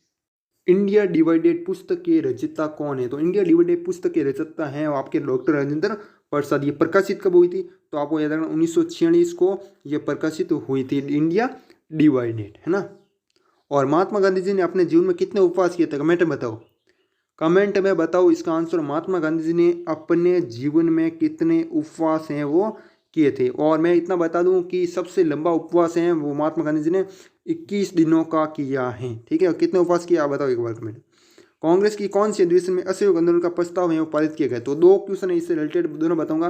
इंडिया डिवाइडेड पुस्तक के रचयिता कौन है, तो इंडिया डिवाइडेड पुस्तक के रचयिता हैं आपके डॉक्टर राजेंद्र प्रसाद। ये प्रकाशित कब हुई थी, तो आपको याद रखना 1946 को ये प्रकाशित हुई थी, इंडिया डिवाइडेड, है ना। और महात्मा गांधी जी ने अपने जीवन में कितने उपवास किए थे, कमेंट में बताओ, कमेंट में बताओ इसका आंसर। महात्मा गांधी जी ने अपने जीवन में कितने उपवास हैं वो किए थे। और मैं इतना बता दूं कि सबसे लंबा उपवास है वो महात्मा गांधी जी ने 21 दिनों का किया है, ठीक है। और कितने उपवास किया आप बताओ एक बार कमेंट। कांग्रेस की कौन सी अधिवेशन में असहयोग आंदोलन का प्रस्ताव है वो पारित किया गया, तो 2 क्वेश्चन है इससे रिलेटेड, दोनों बताऊंगा।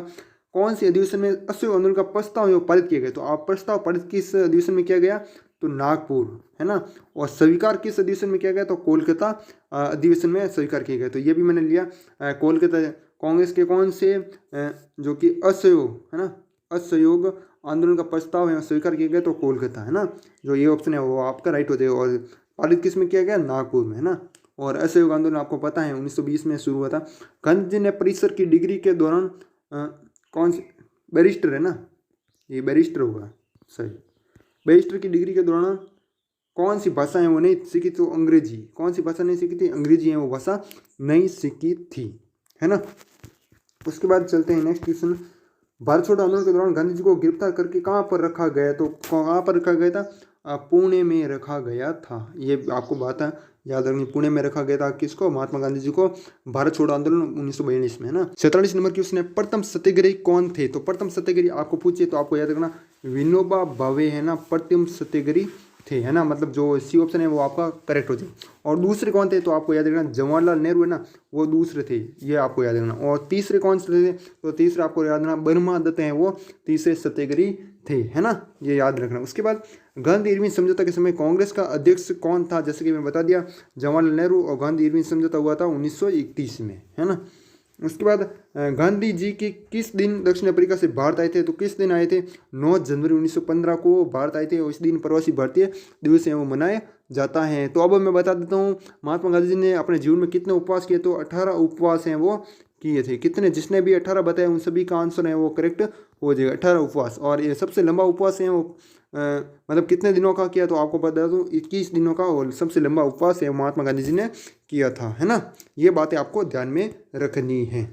कौन सी अधिवेशन में असहयोग आंदोलन का प्रस्ताव है वो पारित किया गया, तो आप प्रस्ताव पारित किस अधिवेशन में किया गया, तो नागपुर, है ना। और स्वीकार किस अधिवेशन में किया गया, तो कोलकाता अधिवेशन में स्वीकार किया गया। तो ये भी मैंने लिया, कोलकाता। कांग्रेस के कौन से जो कि असहयोग, है ना, असहयोग आंदोलन का प्रस्ताव है स्वीकार किया गया, तो कोलकाता, है ना। जो ये ऑप्शन है वो आपका राइट हो जाएगा। और पारित किस में किया गया, नागपुर में, है ना। और असहयोग आंदोलन आपको पता है 1920 में शुरू हुआ था। गांधी जी ने परिसर की डिग्री के दौरान कौन से, बैरिस्टर है ना, ये बैरिस्टर होगा सही, बैरिस्टर की डिग्री के दौरान कौन सी भाषा है वो नहीं सीखी? तो अंग्रेजी। कौन सी भाषा नहीं सीखी थी? अंग्रेजी है वो भाषा नहीं सीखी थी, है ना। उसके बाद चलते हैं नेक्स्ट क्वेश्चन। भारत छोड़ो आंदोलन के दौरान गांधी जी को गिरफ्तार करके कहाँ पर रखा गया? तो कहाँ पर रखा गया था? पुणे में रखा गया था। ये आपको बात है याद रखनी, पुणे में रखा गया था। किसको? महात्मा गांधी जी को। भारत छोड़ो आंदोलन 1942 में, है ना। 47 नंबर क्वेश्चन है, प्रथम सत्याग्रही कौन थे? तो प्रथम सत्याग्रही आपको पूछिए तो आपको याद रखना विनोबा भावे, है ना, प्रथम सत्याग्रही थे, है ना। मतलब जो सी ऑप्शन है वो आपका करेक्ट हो जाए। और दूसरे कौन थे? तो आपको याद रखना जवाहरलाल नेहरू, है ना, वो दूसरे थे, ये आपको याद रखना। और तीसरे कौन से थे? तो तीसरे आपको याद रखना ब्रह्मा दत्त हैं, वो तीसरे सत्याग्रही थे, है ना, ये याद रखना। उसके बाद गांधी इरविन समझौता के समय कांग्रेस का अध्यक्ष कौन था? जैसे कि मैं बता दिया जवाहरलाल नेहरू। और गांधी इरविन समझौता हुआ था 1931 में, है ना। उसके बाद गांधी जी की किस दिन दक्षिण अफ्रीका से भारत आए थे? तो किस दिन आए थे? 9 जनवरी 1915 को भारत आए थे। और इस दिन प्रवासी भारतीय दिवस है वो मनाया जाता है। तो अब मैं बता देता हूँ महात्मा गांधी जी ने अपने जीवन में कितने उपवास किए? तो 18 उपवास हैं वो किए थे। कितने? जिसने भी 18 बताए उन सभी का आंसर है वो करेक्ट हो जाएगा, 18 उपवास। और ये सबसे लंबा उपवास है वो मतलब कितने दिनों का किया? तो आपको बता दूं 21 दिनों का। और सबसे लंबा उपवास है महात्मा गांधी जी ने किया था, है ना। ये बातें आपको ध्यान में रखनी है।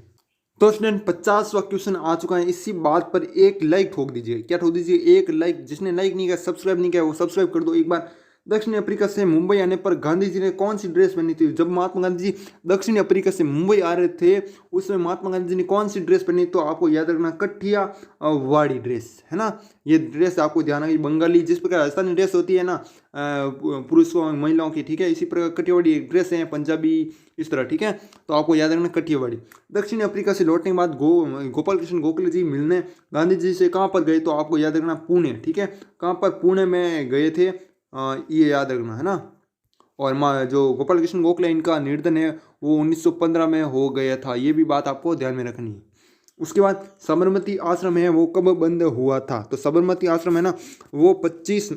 तो स्टूडेंट 50वां क्वेश्चन आ चुका है। इसी बात पर एक लाइक ठोक दीजिए। क्या ठोक दीजिए? एक लाइक। जिसने लाइक नहीं किया, सब्सक्राइब नहीं किया, वो सब्सक्राइब कर दो एक बार। दक्षिण अफ्रीका से मुंबई आने पर गांधी जी ने कौन सी ड्रेस पहनी थी? जब महात्मा गांधी जी दक्षिण अफ्रीका से मुंबई आ रहे थे उसमें महात्मा गांधी जी ने कौन सी ड्रेस पहनी? तो आपको याद रखना कठिया वाड़ी ड्रेस, है ना। ये ड्रेस आपको ध्यान रखिए, बंगाली जिस प्रकार राजस्थानी ड्रेस होती है ना पुरुषों महिलाओं की, ठीक है, इसी प्रकार कठियावाड़ी एक ड्रेस है पंजाबी, इस तरह, ठीक है। तो आपको याद रखना कठियावाड़ी। दक्षिण अफ्रीका से लौटने के बाद गोपाल कृष्ण गोखले जी मिलने गांधी जी से कहाँ पर गए? तो आपको याद रखना पुणे, ठीक है। कहाँ पर? पुणे में गए थे, ये याद रखना, है ना। और जो गोपाल कृष्ण गोखले इनका निर्धन है वो 1915 में हो गया था। ये भी बात आपको ध्यान में रखनी है। उसके बाद साबरमती आश्रम है वो कब बंद हुआ था? तो साबरमती आश्रम है ना वो 25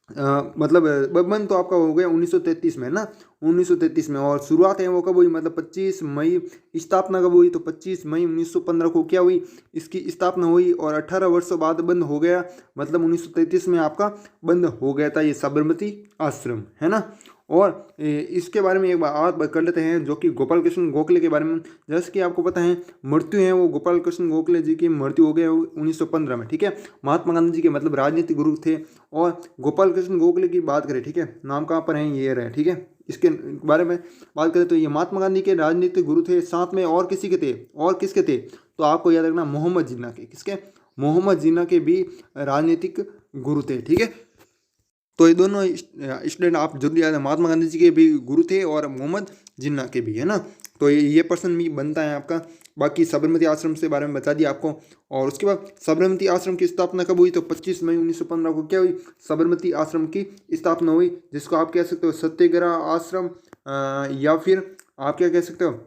मतलब बंद तो आपका हो गया 1933 में, ना 1933 में। और शुरुआत है वो कब हुई? मतलब 25 मई। स्थापना कब हुई? तो 25 मई 1915 को क्या हुई? इसकी स्थापना हुई। और 18 वर्षों बाद बंद हो गया, मतलब 1933 में आपका बंद हो गया था ये साबरमती आश्रम, है ना। और इसके बारे में एक बात कर लेते हैं जो कि गोपाल कृष्ण गोखले के बारे में। जैसे कि आपको पता है मृत्यु है वो गोपाल कृष्ण गोखले जी की मृत्यु हो गई 1915 में, ठीक है। महात्मा गांधी जी के मतलब राजनीतिक गुरु थे। और गोपाल कृष्ण गोखले की बात करें, ठीक है, नाम कहाँ पर है ये रहे, ठीक है। इसके बारे में बात करें तो ये महात्मा गांधी के राजनीतिक गुरु थे। साथ में और किसी के थे? और किसके थे? तो आपको याद रखना मोहम्मद जिन्ना के। किसके? मोहम्मद जिन्ना के भी राजनीतिक गुरु थे, ठीक है। तो ये दोनों स्टूडेंट आप जरूर याद है, महात्मा गांधी जी के भी गुरु थे और मोहम्मद जिन्ना के भी, है ना। तो ये पर्सन भी बनता है आपका। बाकी साबरमती आश्रम से बारे में बता दिया आपको। और उसके बाद साबरमती आश्रम की स्थापना कब हुई? तो 25 मई 1915 को क्या हुई? साबरमती आश्रम की स्थापना हुई, जिसको आप कह सकते हो सत्याग्रह आश्रम या फिर आप क्या कह सकते हो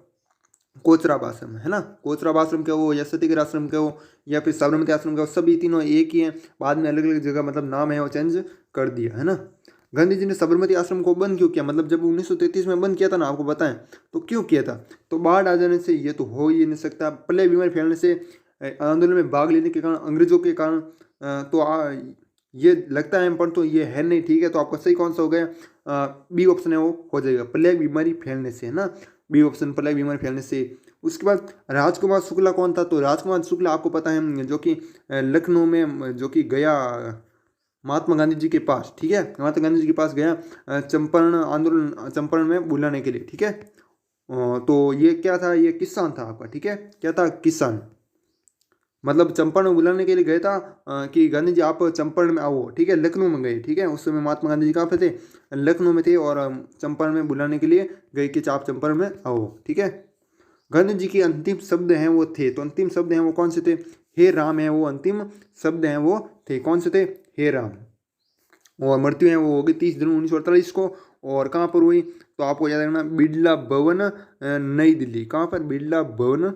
कोचराब आश्रम, है ना। कोचराब आश्रम क्या हो या सत्याग्रह आश्रम क्या हो या फिर साबरमती आश्रम क्या हो, सभी तीनों एक ही हैं। बाद में अलग अलग जगह मतलब नाम है वो चेंज कर दिया, है ना। गांधी जी ने साबरमती आश्रम को बंद क्यों किया? मतलब जब 1933 में बंद किया था ना, आपको बताएं तो क्यों किया था? तो बाढ़ आ जाने से ये तो हो ही नहीं सकता, प्लेग बीमारी फैलने से, आंदोलन में भाग लेने के कारण, अंग्रेजों के कारण, ये लगता है पर तो ये है नहीं, ठीक है। तो आपका सही कौन सा हो गया? बी ऑप्शन है वो हो जाएगा, प्लेग बीमारी फैलने से, है ना। बी ऑप्शन प्लेग बीमारी फैलने से। उसके बाद राजकुमार शुक्ला कौन था? तो राजकुमार शुक्ला आपको पता है जो कि लखनऊ में जो कि गया महात्मा गांधी जी के पास, ठीक है, महात्मा गांधी जी के पास गया चंपारण आंदोलन, चंपारण में बुलाने के लिए, ठीक है। तो ये क्या था? ये किसान था आपका, ठीक है। क्या था? किसान। मतलब चंपारण में बुलाने के लिए गए था कि गांधी जी आप चंपारण में आओ, ठीक है। लखनऊ में गए, ठीक है। उस समय महात्मा गांधी जी कहाँ पे थे? लखनऊ में थे। और चंपारण में बुलाने के लिए गए कि आप चंपारण में आओ, ठीक है। गांधी जी के अंतिम शब्द हैं वो थे, तो अंतिम शब्द हैं वो कौन से थे? हे राम है वो अंतिम शब्द हैं वो थे। कौन से थे? हे राम। और मृत्यु है वो हो गई 30 जून 1948 को। और कहाँ पर हुई? तो आपको याद रखना बिरला भवन नई दिल्ली। कहाँ पर? बिरला भवन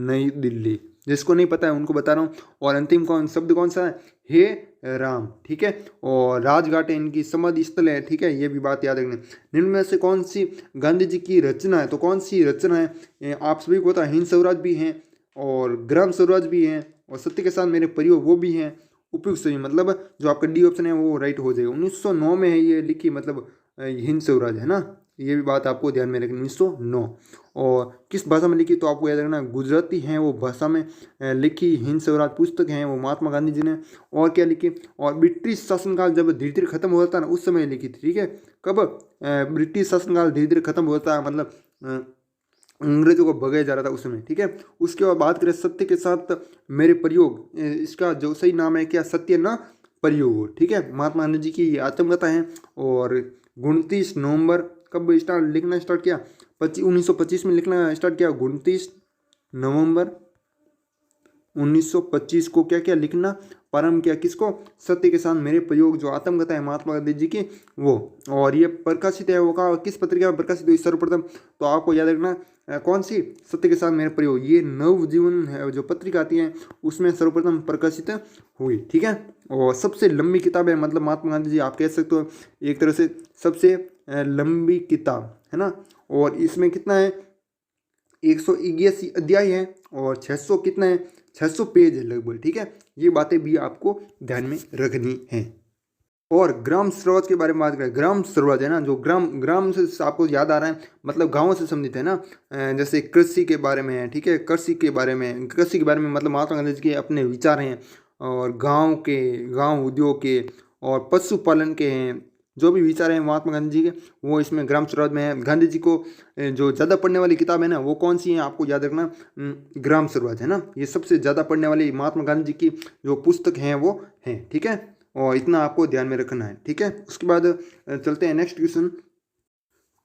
नई दिल्ली। जिसको नहीं पता है उनको बता रहा हूँ। और अंतिम शब्द कौन सा है? हे राम, ठीक है। और राजघाट है इनकी समाधि स्थल है, ठीक है। ये भी बात याद रखना। निम्न में से कौन सी गांधी जी की रचना है? तो कौन सी रचना है? आप सभी को पता है हिंद स्वराज भी हैं और ग्राम स्वराज भी हैं और सत्य के साथ मेरे परिवार वो भी हैं उपयुक्त सभी, मतलब जो आपका डी ऑप्शन है वो राइट हो जाएगा। 1909 में है ये लिखी, मतलब हिंद स्वराज है ना, ये भी बात आपको ध्यान में रखनी। 1909 और किस भाषा में लिखी, तो आपको याद रखना गुजराती है वो भाषा में लिखी हिंद स्वराज पुस्तक है वो महात्मा गांधी जी ने। और क्या लिखी, और ब्रिटिश शासनकाल जब धीरे धीरे खत्म हो जाता है ना उस समय लिखी थी। ठीक है, कब ब्रिटिश शासनकाल धीरे धीरे खत्म होता है, मतलब अंग्रेजों को भगाया जा रहा था उस समय। ठीक है, उसके बाद बात करें सत्य के साथ मेरे प्रयोग, इसका जो सही नाम है क्या, सत्य न प्रयोग। ठीक है, महात्मा गांधी जी की ये आत्मकथा है। और 29 नवंबर कब लिखना स्टार्ट किया, 1925 में लिखना स्टार्ट किया। 29 नवंबर 1925 को क्या क्या लिखना प्रारंभ किया, किसको, सत्य के साथ मेरे प्रयोग, जो आत्मकथा है महात्मा गांधी जी की वो। और ये प्रकाशित है वो का किस पत्रिका में प्रकाशित हुई सर्वप्रथम, तो आपको याद रखना कौन सी, सत्य के साथ मेरे प्रयोग, ये नवजीवन है जो पत्रिका आती है उसमें सर्वप्रथम प्रकाशित हुई। ठीक है, और सबसे लंबी किताब है, मतलब महात्मा गांधी जी आप कह सकते हो एक तरह से सबसे लंबी किताब है ना। और इसमें कितना है, 181 अध्याय है और 600 कितना है, 600 पेज है लगभग। ठीक है, ये बातें भी आपको ध्यान में रखनी है। और ग्राम स्वराज के बारे में बात करें, ग्राम स्वराज है ना, जो ग्राम ग्राम से आपको याद आ रहा है, मतलब गाँव से संबंधित है ना। जैसे कृषि के बारे में है। ठीक है, कृषि के बारे में मतलब महात्मा गांधी जी के अपने विचार हैं। और गाँव उद्योग के और पशुपालन के हैं, जो भी विचार हैं महात्मा गांधी जी के वो इसमें ग्राम स्वराज में है। गांधी जी को जो ज़्यादा पढ़ने वाली किताब है ना वो कौन सी है, आपको याद रखना ग्राम स्वराज है ना, ये सबसे ज़्यादा पढ़ने वाली महात्मा गांधी जी की जो पुस्तक हैं वो हैं। ठीक है, और इतना आपको ध्यान में रखना है। ठीक है, उसके बाद चलते हैं नेक्स्ट क्वेश्चन।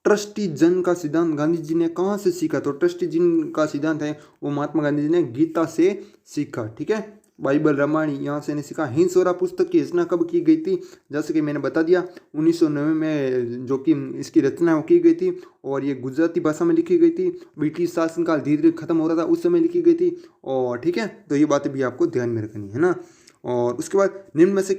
ट्रस्टी जन का सिद्धांत गांधी जी ने कहाँ से सीखा, तो ट्रस्टी जन का सिद्धांत है वो महात्मा गांधी जी ने गीता से सीखा। ठीक है, बाइबल रामायण यहाँ से नहीं सीखा। हिंद स्वराज पुस्तक की रचना कब की गई थी, जैसे कि मैंने बता दिया 1909 में जो कि इसकी रचना वो की गई थी। और ये गुजराती भाषा में लिखी गई थी। ब्रिटिश शासनकाल धीरे धीरे खत्म हो रहा था उस समय लिखी गई थी। और ठीक है, तो ये बातें भी आपको ध्यान में रखनी है ना। और उसके बाद निम्न में से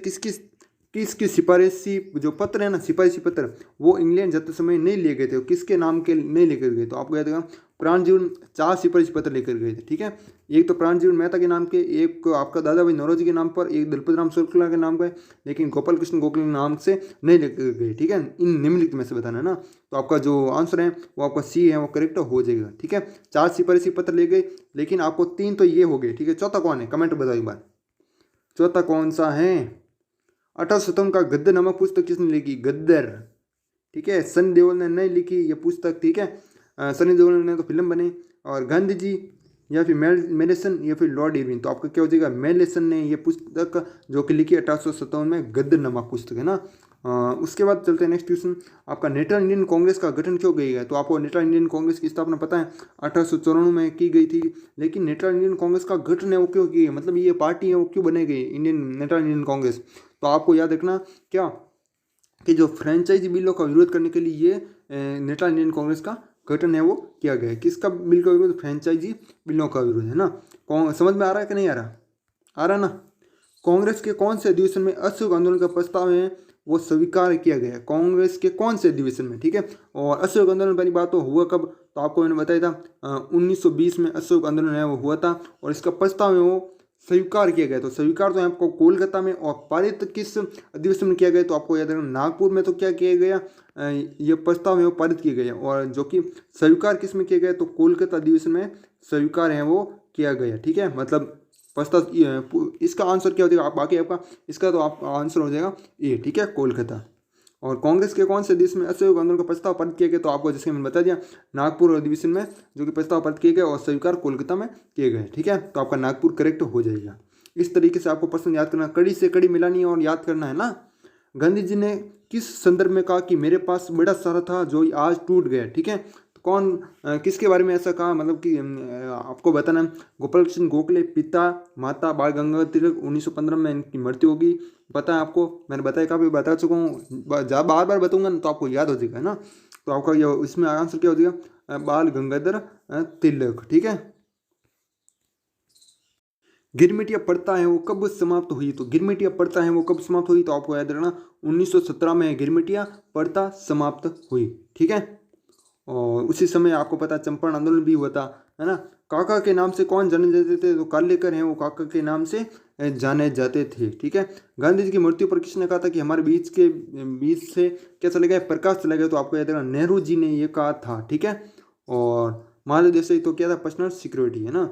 किसकी सिफारिशी जो पत्र है ना, सिफारिशी पत्र वो इंग्लैंड जाते समय नहीं लिए गए थे, किसके नाम के नहीं लेकर गए, तो आपको याद होगा प्राणजीवन 4 सिफारिशी पत्र लेकर गए थे। ठीक है, एक तो प्राणजीवन मेहता के नाम के, एक आपका दादा भाई नौरोजी के नाम पर, एक दलपत राम शुक्ला के नाम पर, लेकिन गोपाल कृष्ण गोखले के नाम से नहीं लेकर गए। ठीक है, इन निम्नलिखित में से बताना है ना, तो आपका जो आंसर है वो आपका सी है वो करेक्ट हो जाएगा। ठीक है, 4 सिफारिशी पत्र ले गए, लेकिन आपको 3 तो ये हो गए। ठीक है, चौथा कौन है, कमेंट बताओ एक बार, चौथा कौन सा है। 1857 का गद्दर नामक पुस्तक किसने लिखी, गद्दर। ठीक है, सनी देओल ने नहीं लिखी ये पुस्तक। ठीक है, सनी देओल ने तो फिल्म बनी। और गांधी जी या फिर मेलेसन या फिर लॉर्ड इरविन, तो आपका क्या हो जाएगा, मेलेसन ने ये पुस्तक जो कि लिखी 1857 में गद्दर नामक पुस्तक है ना। उसके बाद चलते हैं नेक्स्ट क्वेश्चन। आपका नेशनल इंडियन कांग्रेस का गठन क्यों गई है, तो आपको नेशनल इंडियन कांग्रेस की स्थापना पता है 1894 में की गई थी। लेकिन नेशनल इंडियन कांग्रेस का गठन है वो क्यों की, मतलब ये पार्टी है वो क्यों बने गई नेशनल इंडियन कांग्रेस, तो आपको याद रखना क्या, कि जो फ्रेंचाइजी बिलों का विरोध करने के लिए ये नेशनल इंडियन कांग्रेस का गठन है वो किया गया है। किसका बिल का विरोध, फ्रेंचाइजी बिलों का विरोध है ना। समझ में आ रहा है कि नहीं आ रहा, आ रहा ना। कांग्रेस के कौन से अधिवेशन में असहयोग आंदोलन का प्रस्ताव है वो स्वीकार किया गया है, कांग्रेस के कौन से अधिवेशन में। ठीक है, और असहयोग आंदोलन पहली बात तो हुआ कब, तो आपको मैंने बताया था 1920 में असहयोग आंदोलन है वो हुआ था। और इसका प्रस्ताव है वो स्वीकार किया गया, तो स्वीकार तो आपको कोलकाता में, और पारित किस अधिवेशन में किया गया, तो आपको याद रखना नागपुर में तो क्या किया गया, ये प्रस्ताव है वो पारित किया गया। और जो कि स्वीकार किस में किया गया, तो कोलकाता अधिवेशन में स्वीकार है वो किया गया। ठीक है, मतलब प्रस्ताव, इसका आंसर क्या हो जाएगा, आप बाकी आपका इसका तो आप आंसर हो जाएगा ए। ठीक है, कोलकाता। और कांग्रेस के कौन से देश में असहयोग आंदोलन का प्रस्ताव पारित किया गया, तो आपको जैसे मैंने बता दिया नागपुर अधिवेशन में जो कि प्रस्ताव पारित किए गए और स्वीकार कोलकाता में किए गए। ठीक है, तो आपका नागपुर करेक्ट हो जाएगा। इस तरीके से आपको प्रश्न याद करना, कड़ी से कड़ी मिलानी और याद करना है ना। गांधी जी ने किस संदर्भ में कहा कि मेरे पास बड़ा सारा था जो आज टूट गया। ठीक है, तो कौन किसके बारे में ऐसा कहा, मतलब कि आपको बताना, गोपाल कृष्ण गोखले पिता, माता बाल गंगाधर तिलक, 1915 में इनकी मृत्यु होगी। पता है आपको, मैंने बताया, काफ़ी बता चुका हूँ, बार बार बताऊंगा ना तो आपको याद हो जाएगा ना। तो आपका ये इसमें आंसर क्या हो जाएगा, बाल गंगाधर तिलक। ठीक है, गिरमिटिया पड़ता है वो कब समाप्त हुई, तो गिरमिटिया पड़ता है वो कब समाप्त हुई, तो आपको याद रखना 1917 में गिरमिटिया पड़ता समाप्त हुई। ठीक है, और उसी समय आपको पता चंपारण आंदोलन भी हुआ था है ना। काका के नाम से कौन जाने जाते थे, तो कालेकर हैं वो काका के नाम से जाने जाते थे। ठीक है, गांधी जी की मृत्यु पर किसने कहा था कि हमारे बीच से क्या चले गए, प्रकाश चले गए, तो आपको याद रखना नेहरू जी ने ये कहा था। ठीक है, और महाराजा देसाई तो क्या था, पर्सनल सिक्योरिटी है ना।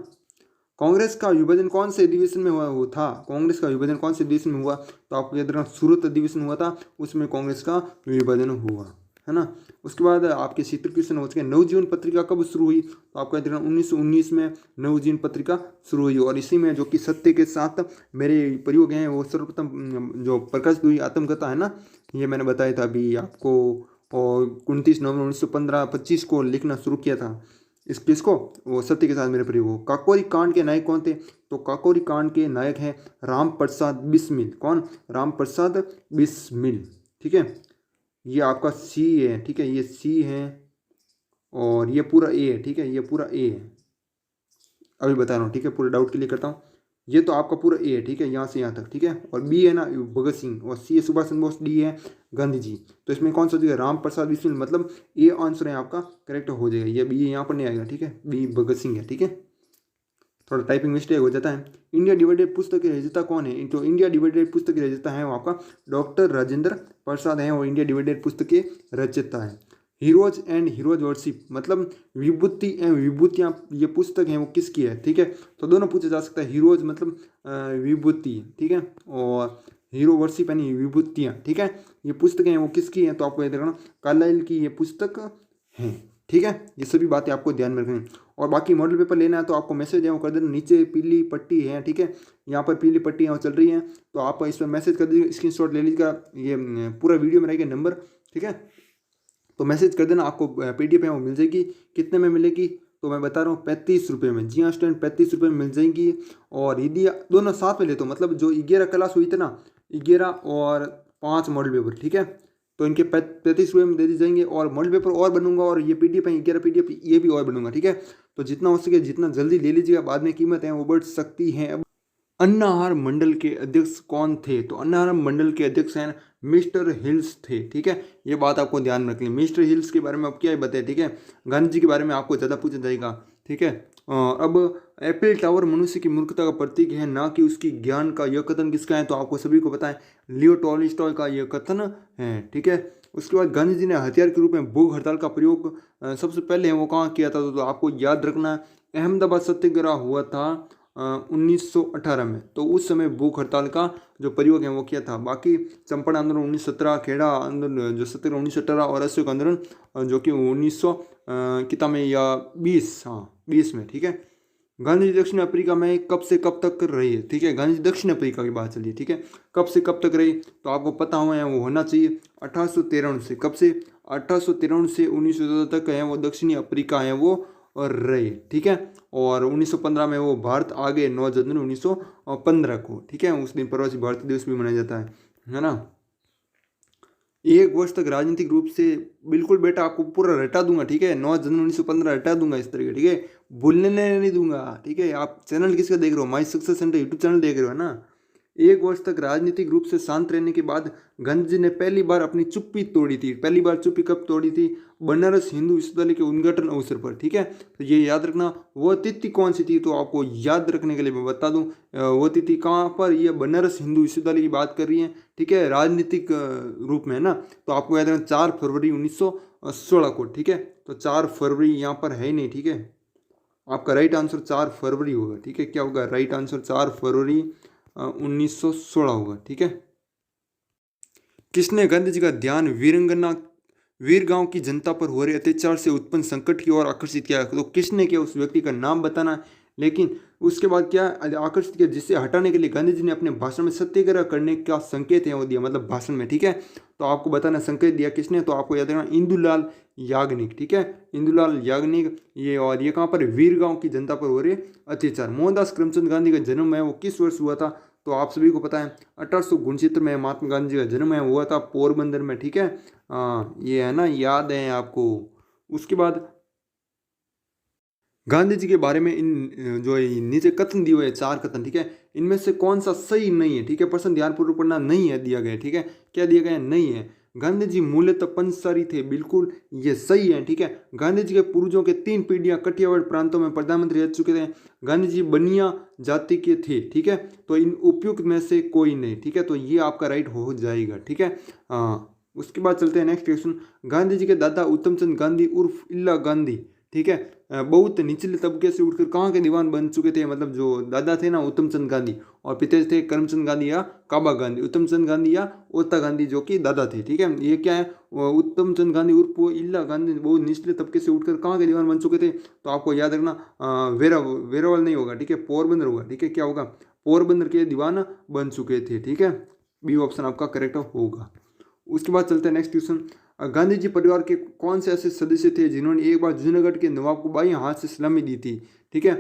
कांग्रेस का विभाजन कौन से अधिवेशन में हुआ वो था, कांग्रेस का विभाजन कौन से अधिवेशन में हुआ, तो आपको याद रखना सूरत अधिवेशन हुआ था, उसमें कांग्रेस का विभाजन हुआ है ना। उसके बाद आपके शीतल क्वेश्चन हो चुके हैं। नवजीवन पत्रिका कब शुरू हुई, तो आपको याद रखना 1919 में नवजीवन पत्रिका शुरू हुई, और इसी में जो कि सत्य के साथ मेरे प्रयोग हैं वो सर्वप्रथम जो प्रकाशित हुई आत्मकथा है ना, ये मैंने बताया था अभी आपको, और 29 नवंबर 1915-25 को लिखना शुरू किया था इस पीस को, वो सत्य के साथ मेरे प्रयोग हो। काकोरी कांड के नायक कौन थे, तो काकोरी कांड के नायक हैं राम प्रसाद बिस्मिल। कौन, राम प्रसाद बिस्मिल। ठीक है, ये आपका सी है। ठीक है, ये सी है और ये पूरा ए है। ठीक है, ये पूरा ए है, अभी बता रहा हूँ। ठीक है, पूरा डाउट क्लियर करता हूँ। ये तो आपका पूरा ए है। ठीक है, यहाँ से यहाँ तक। ठीक है, और बी है ना भगत सिंह, और सी है सुभाष चंद्र बोस, डी है गांधी जी। तो इसमें कौन सा हो जाएगा, राम प्रसाद बिस्मिल, मतलब ए आंसर है आपका करेक्ट हो जाएगा। ये बी यहाँ पर नहीं आएगा। ठीक है, बी भगत सिंह है। ठीक है, थोड़ा टाइपिंग मिस्टेक हो जाता है। इंडिया डिवाइडेड पुस्तक के रचयिता कौन है, तो इंडिया डिवाइडेड पुस्तक के रचयिता है वो आपका डॉक्टर राजेंद्र प्रसाद हैं, और इंडिया डिवाइडेड पुस्तक के रचयिता है। हीरोज एंड हीरोज वर्शिप, मतलब विभूति एवं विभूतियाँ, ये पुस्तक है वो किसकी है। ठीक है, तो दोनों पूछा जा सकता है। हीरोज मतलब विभूति, ठीक है, और हीरो वर्शिप यानी विभूतियाँ। ठीक है, ये पुस्तकें हैं वो किसकी हैं, तो आपको याद रखना कार्लाइल की ये पुस्तक है। ठीक है, ये सभी बातें आपको ध्यान में रखनी। और बाकी मॉडल पेपर लेना है तो आपको मैसेज है वो कर देना, नीचे पीली पट्टी है। ठीक है, यहाँ पर पीली पट्टी यहाँ चल रही है, तो आप इस पर मैसेज कर दीजिए, स्क्रीनशॉट ले लीजिएगा, ये पूरा वीडियो में रहेगा नंबर। ठीक है, तो मैसेज कर देना, आपको PDF है वो मिल जाएगी। कितने में मिलेगी, तो मैं बता रहा हूँ 35 रुपये में। जी हाँ स्टूडेंट, 35 रुपये में मिल जाएंगी। और यदि दोनों साथ में ले तो मतलब जो 11 क्लास हुई थी ना, 11 और 5 मॉडल पेपर, ठीक है, तो इनके 35 रुपये में दे दी जाएंगे। और मॉडल पेपर और बनूंगा, और ये PDF है 11 PDF ये भी और बनूंगा। ठीक है, तो जितना हो सके जितना जल्दी ले लीजिएगा, बाद में कीमत है वो बढ़ सकती है। अब अन्ना आहार मंडल के अध्यक्ष कौन थे, तो अन्ना आहार मंडल के अध्यक्ष हैं मिस्टर हिल्स थे। ठीक है, ये बात आपको ध्यान में रखनी है। मिस्टर हिल्स के बारे में आप क्या बताए। ठीक है, गांधी जी के बारे में आपको ज़्यादा पूछा जाएगा। ठीक है, अब एफिल टावर मनुष्य की मूर्खता का प्रतीक है, ना कि उसकी ज्ञान का। यह कथन किसका है, तो आपको सभी को पता है लियो टॉलस्टॉय का यह कथन है। ठीक है, उसके बाद गांधी जी ने हथियार के रूप में भूख हड़ताल का प्रयोग सबसे पहले वो कहाँ किया था, तो आपको याद रखना अहमदाबाद सत्याग्रह हुआ था 1918 में, तो उस समय भूख हड़ताल का जो प्रयोग है वो किया था। बाकी चंपारण आंदोलन 1917, खेड़ा आंदोलन जो सत्याग्रह 1918, और अशोक आंदोलन जो कि 1900 कितना में या 20 में। ठीक है, गांधी जी दक्षिण अफ्रीका में कब से कब तक रही है। ठीक है, गांधी जी दक्षिण अफ्रीका की बात चलिए। ठीक है, कब से कब तक रही, तो आपको पता हुआ है वो होना चाहिए 1893 से। कब से, 1893 से 1914 तक है वो दक्षिणी अफ्रीका है वो और रहे। ठीक है, और 1915 में वो भारत आ गए 9 जनवरी 1915 को। ठीक है, उस दिन प्रवासी भारतीय दिवस भी मनाया जाता है ना। 1 वर्ष तक राजनीतिक रूप से, बिल्कुल बेटा आपको पूरा रटा दूंगा। ठीक है, 9 जनवरी 1915 रटा दूंगा इस तरीके। ठीक है, भूलने नहीं दूंगा। ठीक है, आप चैनल किसका देख रहे हो, my success centre YouTube channel देख रहे हो ना। 1 वर्ष तक राजनीतिक रूप से शांत रहने के बाद गांधी जी ने पहली बार अपनी चुप्पी तोड़ी थी। पहली बार चुप्पी कब तोड़ी थी, बनारस हिंदू विश्वविद्यालय के उद्घाटन अवसर पर। ठीक है, तो ये याद रखना। वो तिथि कौन सी थी, तो आपको याद रखने के लिए मैं बता दूं, वो तिथि कहाँ पर, ये बनारस हिंदू विश्वविद्यालय की बात कर रही है। ठीक है, राजनीतिक रूप में है ना, तो आपको याद रखना 4 फरवरी 1916 को। ठीक है, तो 4 फरवरी यहाँ पर है ही नहीं। ठीक है, आपका राइट आंसर 4 फरवरी होगा। ठीक है, क्या होगा, राइट आंसर 4 फरवरी 1916 होगा। ठीक है, किसने गांधी जी का ध्यान वीरगांव की जनता पर हो रहे अत्याचार से उत्पन्न संकट की ओर आकर्षित किया, तो किसने किया, उस व्यक्ति का नाम बताना। लेकिन उसके बाद क्या आकर्षित किया, जिससे हटाने के लिए गांधी जी ने अपने भाषण में सत्याग्रह करने का संकेत है वो दिया, मतलब भाषण में। ठीक है, तो आपको बताना संकेत दिया किसने, तो आपको याद रखना इंदुलाल याग्निक। ठीक है, इंदुलाल याग्निक ये, और ये कहाँ पर, वीरगांव की जनता पर हो रहे अत्याचार। मोहनदास करमचंद गांधी का जन्म है वो किस वर्ष हुआ था, तो आप सभी को पता है 1869 में महात्मा गांधी का जन्म है हुआ था पोरबंदर में। ठीक है, ये है ना, याद है आपको। उसके बाद गांधी जी के बारे में इन जो नीचे कथन दिए हुए 4 कथन। ठीक है, इनमें से कौन सा सही नहीं है। ठीक है, प्रश्न ध्यानपूर्वक पढ़ना, नहीं है दिया गया। ठीक है, क्या दिया गया, नहीं है। गांधी जी मूलतः पंचसारी थे, बिल्कुल ये सही है, ठीक है। गांधी जी के पूर्वजों के 3 पीढ़ियां कठियावाड़ प्रांतों में प्रधानमंत्री रह चुके थे। गांधी जी बनिया जाति के थे, ठीक है। तो इन उपयुक्त में से कोई नहीं, ठीक है। तो ये आपका राइट हो जाएगा, ठीक है। हाँ, उसके बाद चलते हैं नेक्स्ट क्वेश्चन। गांधी जी के दादा उत्तमचंद गांधी उर्फ इल्ला गांधी, ठीक है, बहुत निचले तबके से उठकर कहाँ के दीवान बन चुके थे, मतलब जो दादा थे ना उत्तमचंद गांधी, और पिता थे करमचंद गांधी या काबा गांधी, उत्तमचंद गांधी या ओता गांधी जो कि दादा थे, ठीक है। ये क्या है, उत्तमचंद गांधी उर्फ इल्ला गांधी बहुत निचले तबके से उठकर कहाँ के दीवान बन चुके थे। तो आपको याद रखना वेरावल नहीं होगा, ठीक है, पोरबंदर होगा, ठीक है। क्या होगा, पोरबंदर के दीवान बन चुके थे, ठीक है। बी ऑप्शन आपका करेक्ट होगा। उसके बाद चलते हैं नेक्स्ट क्वेश्चन। गांधी जी परिवार के कौन से ऐसे सदस्य थे जिन्होंने एक बार जूनागढ़ के नवाब को बाईं हाथ से सलामी दी थी, ठीक है।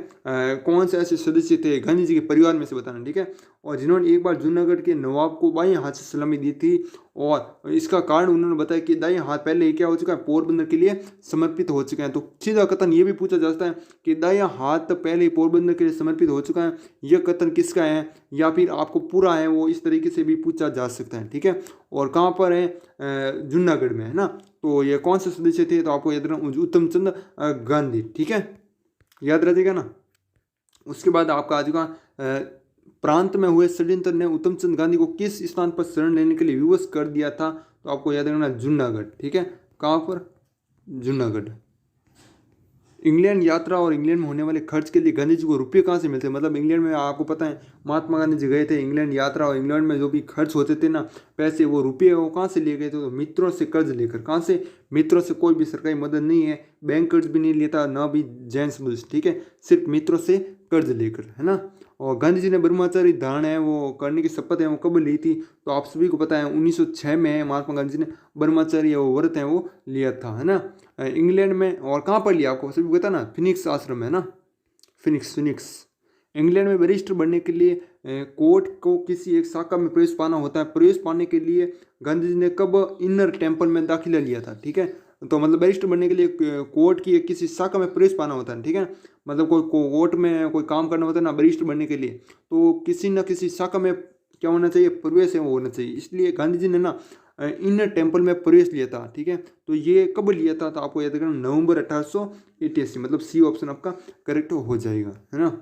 कौन से ऐसे सदस्य थे गांधी जी के परिवार में से बताना, ठीक है। और जिन्होंने एक बार जूनागढ़ के नवाब को बाईं हाथ से सलामी दी थी, और इसका कारण उन्होंने बताया कि दाईं हाथ पहले क्या हो चुका है, पोरबंदर के लिए समर्पित हो चुके हैं। तो सीधा कथन ये भी पूछा जाता है कि दायां हाथ पहले पोरबंदर के लिए समर्पित हो चुका है, यह कथन किसका है, या फिर आपको पूरा है वो, इस तरीके से भी पूछा जा सकता है, ठीक है। और कहाँ पर है, जूनागढ़ में, है ना। तो ये कौन से सदस्य थे, तो आपको याद रखना उत्तमचंद गांधी, ठीक है, याद रखेगा ना। उसके बाद आपका आज का प्रांत में हुए षड्यंत्र ने उत्तमचंद गांधी को किस स्थान पर शरण लेने के लिए विवश कर दिया था, तो आपको याद रखना जूनागढ़, ठीक है। कहाँ पर, जूनागढ़। इंग्लैंड यात्रा और इंग्लैंड में होने वाले खर्च के लिए गांधी जी को रुपये कहाँ से मिलते हैं, मतलब इंग्लैंड में आपको पता है महात्मा गांधी जी गए थे इंग्लैंड यात्रा, और इंग्लैंड में जो भी खर्च होते थे ना पैसे, वो रुपये वो कहाँ से लिए गए थे, तो मित्रों से कर्ज लेकर। कहाँ से, मित्रों से, कोई भी सरकारी मदद नहीं है, बैंक कर्ज भी नहीं लेता, ना भी जेंट्स बुल्स, ठीक है, सिर्फ मित्रों से कर्ज लेकर, है ना। और गांधी जी ने ब्रह्मचारी धारण है वो करने की शपथ है वो कब ली थी, तो आप सभी को पता है 1906 में है, महात्मा गांधी जी ने ब्रह्मचारी वो व्रत है वो लिया था, है ना, इंग्लैंड में। और कहाँ पर लिया आपको सभी पता ना, फिनिक्स आश्रम है ना, फिनिक्स। इंग्लैंड में बैरिस्टर बनने के लिए कोर्ट को किसी एक शाखा में प्रवेश पाना होता है। प्रवेश पाने के लिए गांधी जी ने कब इनर टेम्पल में दाखिला लिया था, ठीक है। तो मतलब बैरिस्टर बनने के लिए कोर्ट की किसी शाखा में प्रवेश पाना होता है, ठीक है। मतलब कोई कोर्ट में कोई काम करना होता है ना बैरिस्टर बनने के लिए, तो किसी न किसी शाखा में क्या होना चाहिए, प्रवेश है वो होना चाहिए। इसलिए गांधी जी ने ना इनर टेम्पल में प्रवेश लिया था, ठीक है। तो ये कब लिया था, तो आपको याद रखना नवंबर 1888, मतलब सी ऑप्शन आपका करेक्ट हो जाएगा, है ना।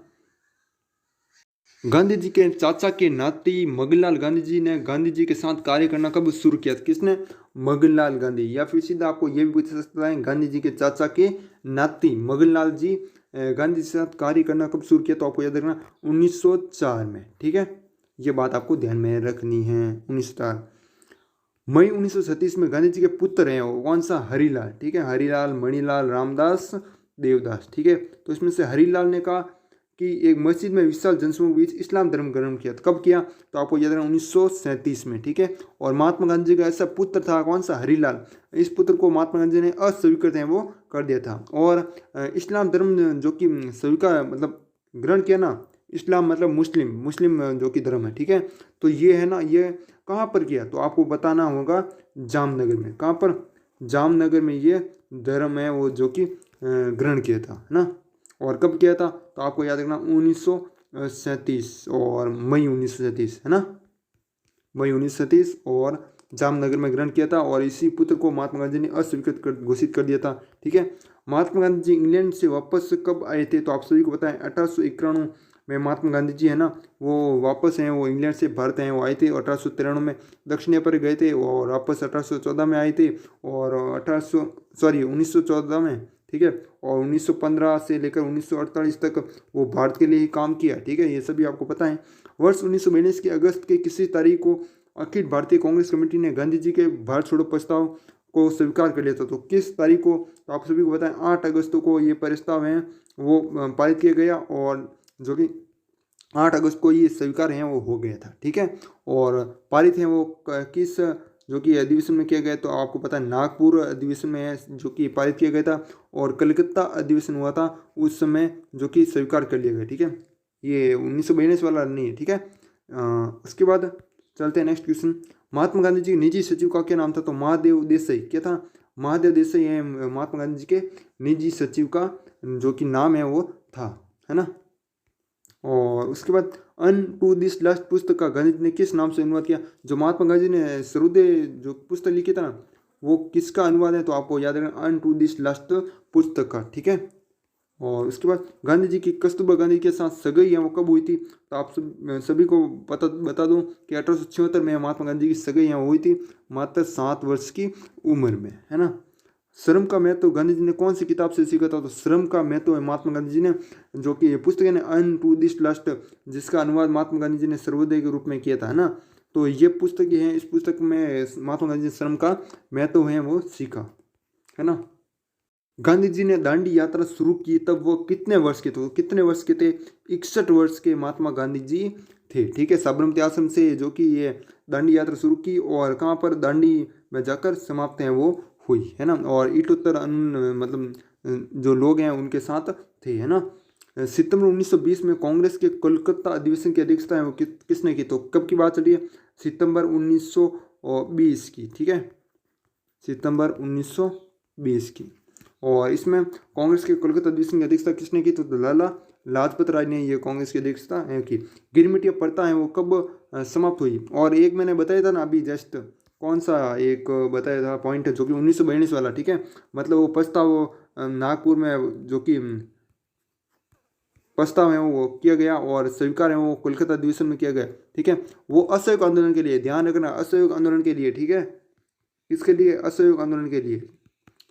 गांधी जी के चाचा के नाती मगनलाल गांधी जी ने गांधी जी के साथ कार्य करना कब शुरू किया, किसने, मगनलाल गांधी। या फिर सीधा आपको ये भी पूछ सकता है गांधी जी के चाचा के नाती मगनलाल जी गांधी जी के साथ कार्य करना कब शुरू किया, तो आपको याद रखना 1904 में, ठीक है। ये बात आपको ध्यान में रखनी है, 1904। मई 1937 में गांधी जी के पुत्र हैं वो कौन सा, हरिलाल, ठीक है, हरिलाल, मणिलाल, रामदास, देवदास, ठीक है। तो इसमें से हरिलाल ने कहा कि एक मस्जिद में विशाल जनसमूह बीच इस्लाम धर्म ग्रहण किया, तो कब किया, तो आपको याद रखना 1937 में, ठीक है। और महात्मा गांधी जी का ऐसा पुत्र था कौन सा, हरिलाल, इस पुत्र को महात्मा गांधी जी ने अस्वीकृत है वो कर दिया था। और इस्लाम धर्म जो कि स्वीकार मतलब ग्रहण किया ना, इस्लाम मतलब मुस्लिम जो कि धर्म है, ठीक है। तो ये है ना, ये कहाँ पर किया, तो आपको बताना होगा जामनगर में। कहाँ पर, जामनगर में ये धर्म है वो जो कि ग्रहण किया था, है ना। और कब किया था, तो आपको याद रखना 1937 और मई 1937, है ना, मई 1937 और जामनगर में ग्रहण किया था। और इसी पुत्र को महात्मा गांधी ने अस्वीकृत घोषित कर दिया था, ठीक है। महात्मा गांधी जी इंग्लैंड से वापस कब आए थे, तो आप सभी को पता है 1891 में महात्मा गांधी जी है ना वो वापस हैं, वो इंग्लैंड से भारत हैं वो आए थे। 1893 में दक्षिण अफ्रीका गए थे और वापस 1814 में आए थे, और 1914 में, ठीक है। और 1915 से लेकर 1948 तक वो भारत के लिए ही काम किया, ठीक है, ये सभी आपको पता है। वर्ष 1942 के अगस्त के किसी तारीख को अखिल भारतीय कांग्रेस कमेटी ने गांधी जी के भारत छोड़ो प्रस्ताव को स्वीकार कर लिया था, तो किस तारीख को, तो आप सभी को बताएं 8 अगस्त को ये प्रस्ताव है वो पारित किया गया, और जो कि 8 अगस्त को ये स्वीकार है वो हो गया था, ठीक है। और पारित है वो किस जो कि अधिवेशन में किया गया, तो आपको पता है नागपुर अधिवेशन में है जो कि पारित किया गया था, और कलकत्ता अधिवेशन हुआ था उस समय जो कि स्वीकार कर लिया गया, ठीक है। ये 1942 वाला नहीं है, ठीक है। उसके बाद चलते हैं नेक्स्ट क्वेश्चन। महात्मा गांधी जी के निजी सचिव का क्या नाम था, तो महादेव देसाई, क्या था, महादेव देसाई है महात्मा गांधी जी के निजी सचिव का जो कि नाम है वो था, है ना। और उसके बाद अन टू दिस लास्ट पुस्तक का गांधी जी ने किस नाम से अनुवाद किया? जो महात्मा गांधी ने सर्वोदय जो पुस्तक लिखी था ना, वो किसका अनुवाद है? तो आपको याद रखना अन टू दिस लास्ट पुस्तक का, ठीक है। और उसके बाद गांधी जी की कस्तूरबा गांधी के साथ सगाई है वो कब हुई थी? तो आप सभी को बता दूं कि 1876 में महात्मा गांधी की सगाई यहाँ हुई थी, मात्र 7 वर्ष की उम्र में, है ना। श्रम का महत्व गांधी जी ने कौन सी किताब से सीखा था? तो श्रम का महत्व है महात्मा गांधी जी ने, जो कि पुस्तक है ना अन टू दिस लास्ट, जिसका अनुवाद महात्मा गांधी जी ने सर्वोदय के रूप में किया था, है ना। तो ये पुस्तक है, इस पुस्तक में महात्मा गांधी जी ने श्रम का महत्व है वो सीखा, है ना। गांधी जी ने दांडी यात्रा शुरू की तब वो कितने वर्ष के थे? तो कितने वर्ष के थे? 61 वर्ष के महात्मा गांधी जी थे, ठीक है। साबरमती आश्रम से जो कि ये दांडी यात्रा शुरू की और कहाँ पर दांडी में जाकर समाप्त है वो हुई, है ना। और ईटोत्तर मतलब जो लोग हैं उनके साथ थे, है ना। सितंबर 1920 में कांग्रेस के कोलकाता अधिवेशन की अध्यक्षता है वो किसने की? तो कब की बात चली है? सितंबर 1920 की, ठीक है, सितंबर 1920 की। और इसमें कांग्रेस के कोलकाता अधिवेशन की अध्यक्षता किसने की? तो लाला लाजपत राय ने ये कांग्रेस की अध्यक्षता की। गिरमिट या प्रथा है वो कब समाप्त हुई? और एक मैंने बताया था ना अभी जस्ट, कौन सा एक बताया था पॉइंट है, जो कि 1942 वाला, ठीक है। मतलब वो प्रस्ताव नागपुर में जो कि प्रस्ताव है वो किया गया और स्वीकार है वो कोलकाता अधिवेशन में किया गया, ठीक है। वो असहयोग आंदोलन के लिए, ध्यान रखना, असहयोग आंदोलन के लिए, ठीक है। किसके लिए? असहयोग आंदोलन के लिए,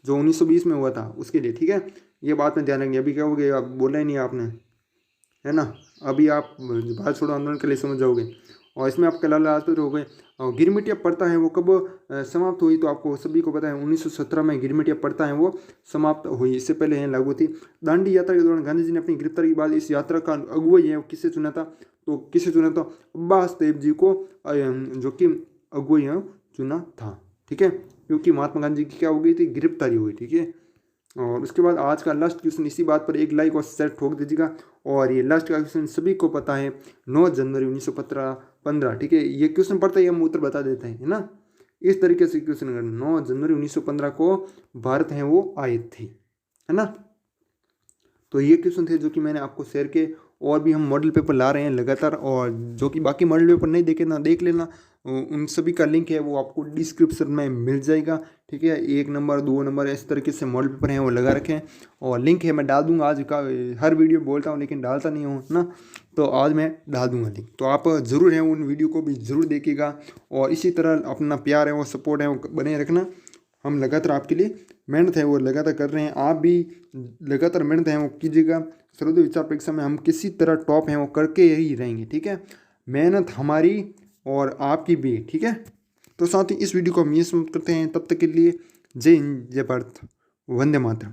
जो 1920 में हुआ था उसके लिए, ठीक है। ये बात में ध्यान रखेंगे। अभी क्या हो गया, आप बोला ही नहीं आपने, है ना। अभी आप भारत छोड़ो आंदोलन के लिए समझ जाओगे। और इसमें आपका लाला लाजपत हो गए। और गिरमिटिया प्रथा है वो कब समाप्त हुई? तो आपको सभी को पता है 1917 में गिरमिटिया प्रथा है वो समाप्त हुई, इससे पहले है लागू थी। दांडी यात्रा के दौरान गांधी जी ने अपनी गिरफ्तारी के बाद इस यात्रा का अगुवाई है वो किससे चुना था? तो किससे चुना था? अब्बास तैयब जी को जो कि अगुवाई है चुना था, ठीक है, क्योंकि महात्मा गांधी की क्या हो गई थी? गिरफ्तारी हुई, ठीक है। और उसके बाद आज का लास्ट क्वेश्चन, इसी बात पर एक लाइक और शेयर ठोक दीजिएगा। और ये लास्ट का क्वेश्चन सभी को पता है, 9 जनवरी 1915, ठीक है। ये क्वेश्चन पढ़ते ही हम उत्तर बता देते हैं, है ना। इस तरीके से क्वेश्चन अगर 9 जनवरी 1915 को भारत है वो आए थे, है ना। तो ये क्वेश्चन थे जो कि मैंने आपको शेयर किए। और भी हम मॉडल पेपर ला रहे हैं लगातार, और जो कि बाकी मॉडल पेपर नहीं देखे ना, देख लेना, उन सभी का लिंक है वो आपको डिस्क्रिप्शन में मिल जाएगा, ठीक है। 1 नंबर 2 नंबर इस तरीके से मॉडल पेपर हैं वो लगा रखे हैं, और लिंक है मैं डाल दूंगा। आज का हर वीडियो बोलता हूँ लेकिन डालता नहीं हूँ ना, तो आज मैं डाल दूंगा लिंक। तो आप ज़रूर हैं उन वीडियो को भी ज़रूर देखिएगा, और इसी तरह अपना प्यार है वो सपोर्ट है वो बने रखना। हम लगातार आपके लिए मेहनत है वो लगातार कर रहे हैं, आप भी लगातार मेहनत है वो कीजिएगा। सर्वोदय विचार परीक्षा में हम किसी तरह टॉप हैं वो करके ही रहेंगे, ठीक है। मेहनत हमारी और आपकी भी, ठीक है। तो साथ ही इस वीडियो को हम ये समाप्त करते हैं, तब तक के लिए जय हिंद, जय भारत, वंदे मातरम।